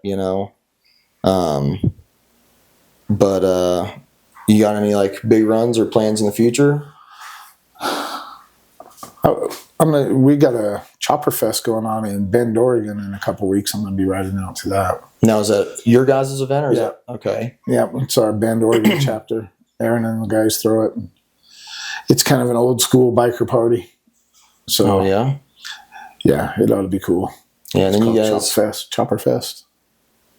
S2: But you got any like big runs or plans in the future?
S1: We got a Chopper Fest going on in Bend, Oregon in a couple weeks. I'm going to be riding out to that.
S2: Now, is that your guys' event or is that okay?
S1: Yeah, it's our Bend, Oregon chapter. Aaron and the guys throw it. It's kind of an old school biker party. So
S2: yeah,
S1: it ought to be cool.
S2: Yeah, and then you guys
S1: Chopper Fest.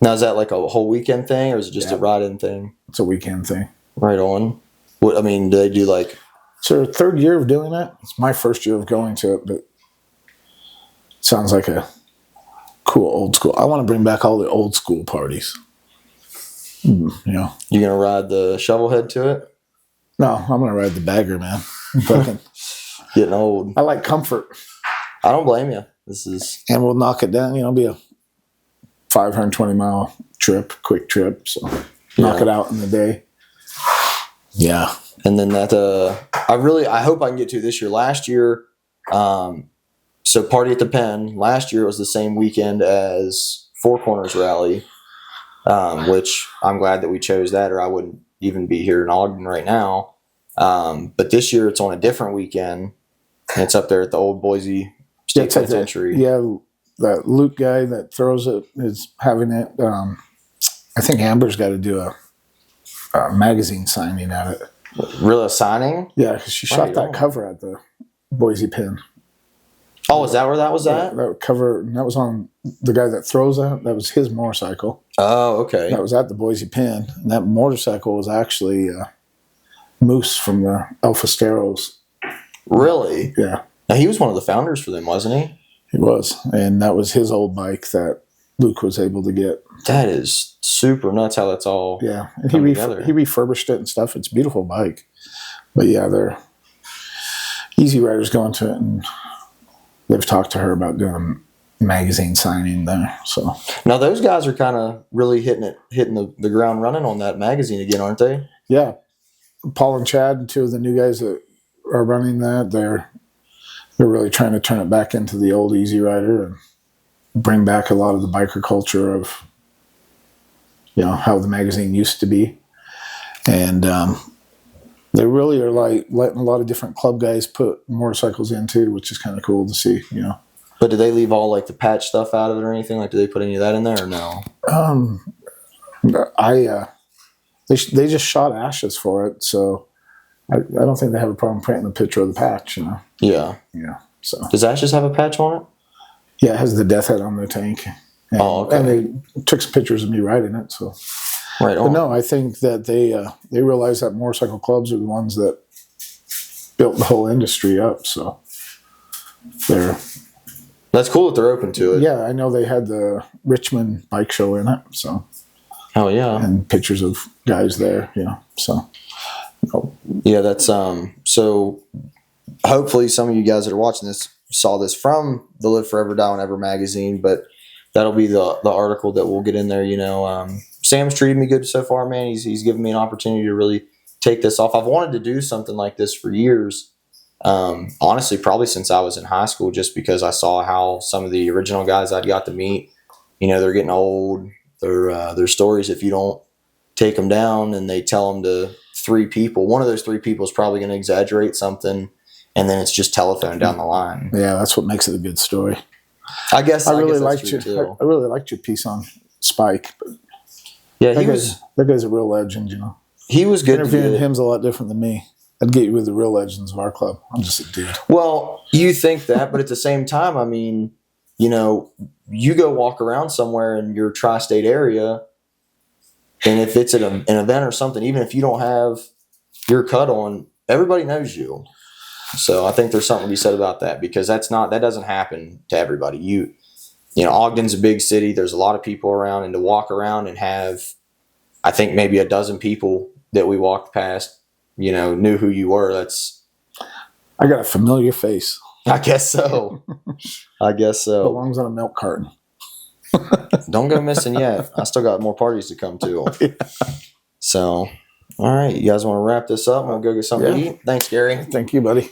S2: Now, is that like a whole weekend thing or is it just a ride-in thing?
S1: It's a weekend thing.
S2: Right on. What, I mean, do they do like...
S1: It's our third year of doing that. It's my first year of going to it, but it sounds like a cool old school. I want to bring back all the old school parties.
S2: You going to ride the shovelhead to it?
S1: No, I'm going to ride the bagger, man. Fucking
S2: getting old.
S1: I like comfort.
S2: I don't blame you.
S1: And we'll knock it down. It'll be a 520-mile trip, quick trip. So knock it out in the day. Yeah.
S2: And then that, I hope I can get to this year. Last year, so Party at the Pen, last year was the same weekend as Four Corners Rally, which I'm glad that we chose that or I wouldn't even be here in Ogden right now. But this year it's on a different weekend and it's up there at the old Boise State Penitentiary.
S1: That Luke guy that throws it is having it. I think Amber's got to do a magazine signing at it.
S2: Really, a signing?
S1: Yeah, because she shot that cover at the Boise Pen.
S2: Oh, is that where that was at?
S1: That cover, that was on the guy that throws that. That was his motorcycle.
S2: Oh, okay.
S1: That was at the Boise Pen. And that motorcycle was actually Moose from the Alpha Steros.
S2: Really?
S1: Yeah.
S2: Now, he was one of the founders for them, wasn't he?
S1: He was. And that was his old bike that Luke was able to get.
S2: That is super nuts how that's all
S1: and he refurbished it and stuff. It's a beautiful bike. But yeah, they're Easy Riders going to it, and they've talked to her about doing magazine signing there. So
S2: now those guys are kind of really hitting the ground running on that magazine again, aren't they?
S1: Yeah. Paul and Chad and two of the new guys that are running that, they're really trying to turn it back into the old Easy Rider and bring back a lot of the biker culture of, how the magazine used to be. And they really are like letting a lot of different club guys put motorcycles into, which is kind of cool to see,
S2: But do they leave all like the patch stuff out of it or anything? Like, do they put any of that in there or no?
S1: They just shot ashes for it, so I don't think they have a problem printing a picture of the patch,
S2: Yeah.
S1: Yeah. So
S2: does Ashes have a patch on it?
S1: Yeah, it has the death head on the tank. And,
S2: okay.
S1: And they took some pictures of me riding it, so.
S2: Right on.
S1: But no, I think that they realize that motorcycle clubs are the ones that built the whole industry up. So they're
S2: That's cool that they're open to it.
S1: yeah. I know they had the Richmond bike show in it. So
S2: Oh yeah.
S1: and pictures of guys there. So
S2: Yeah, that's so hopefully some of you guys that are watching this saw this from the Live Forever Die Whenever magazine, but that'll be the article that we'll get in there. Sam's treated me good so far, man. He's given me an opportunity to really take this off. I've wanted to do something like this for years. Honestly, probably since I was in high school, just because I saw how some of the original guys I'd got to meet, they're getting old. Their stories, if you don't take them down and they tell them to 3 people, one of those 3 people is probably going to exaggerate something, and then it's just telephone down the line.
S1: yeah, that's what makes it a good story.
S2: I guess
S1: I really
S2: that's
S1: liked
S2: true, too.
S1: I really liked your piece on Spike. But
S2: Yeah,
S1: that guy's a real legend.
S2: he was good.
S1: Interviewing him's a lot different than me. I'd get you with the real legends of our club. I'm just a dude.
S2: Well, you think that, but at the same time, I mean, you go walk around somewhere in your tri-state area, and if it's at an event or something, even if you don't have your cut on, everybody knows you. So I think there's something to be said about that, because that doesn't happen to everybody. Ogden's a big city. There's a lot of people around, and to walk around and have, I think maybe a dozen people that we walked past, knew who you were.
S1: I got a familiar face.
S2: I guess so.
S1: Belongs on a milk carton.
S2: Don't go missing yet. I still got more parties to come to. So, all right. You guys want to wrap this up? We'll go get something to eat. Thanks, Gary.
S1: Thank you, buddy.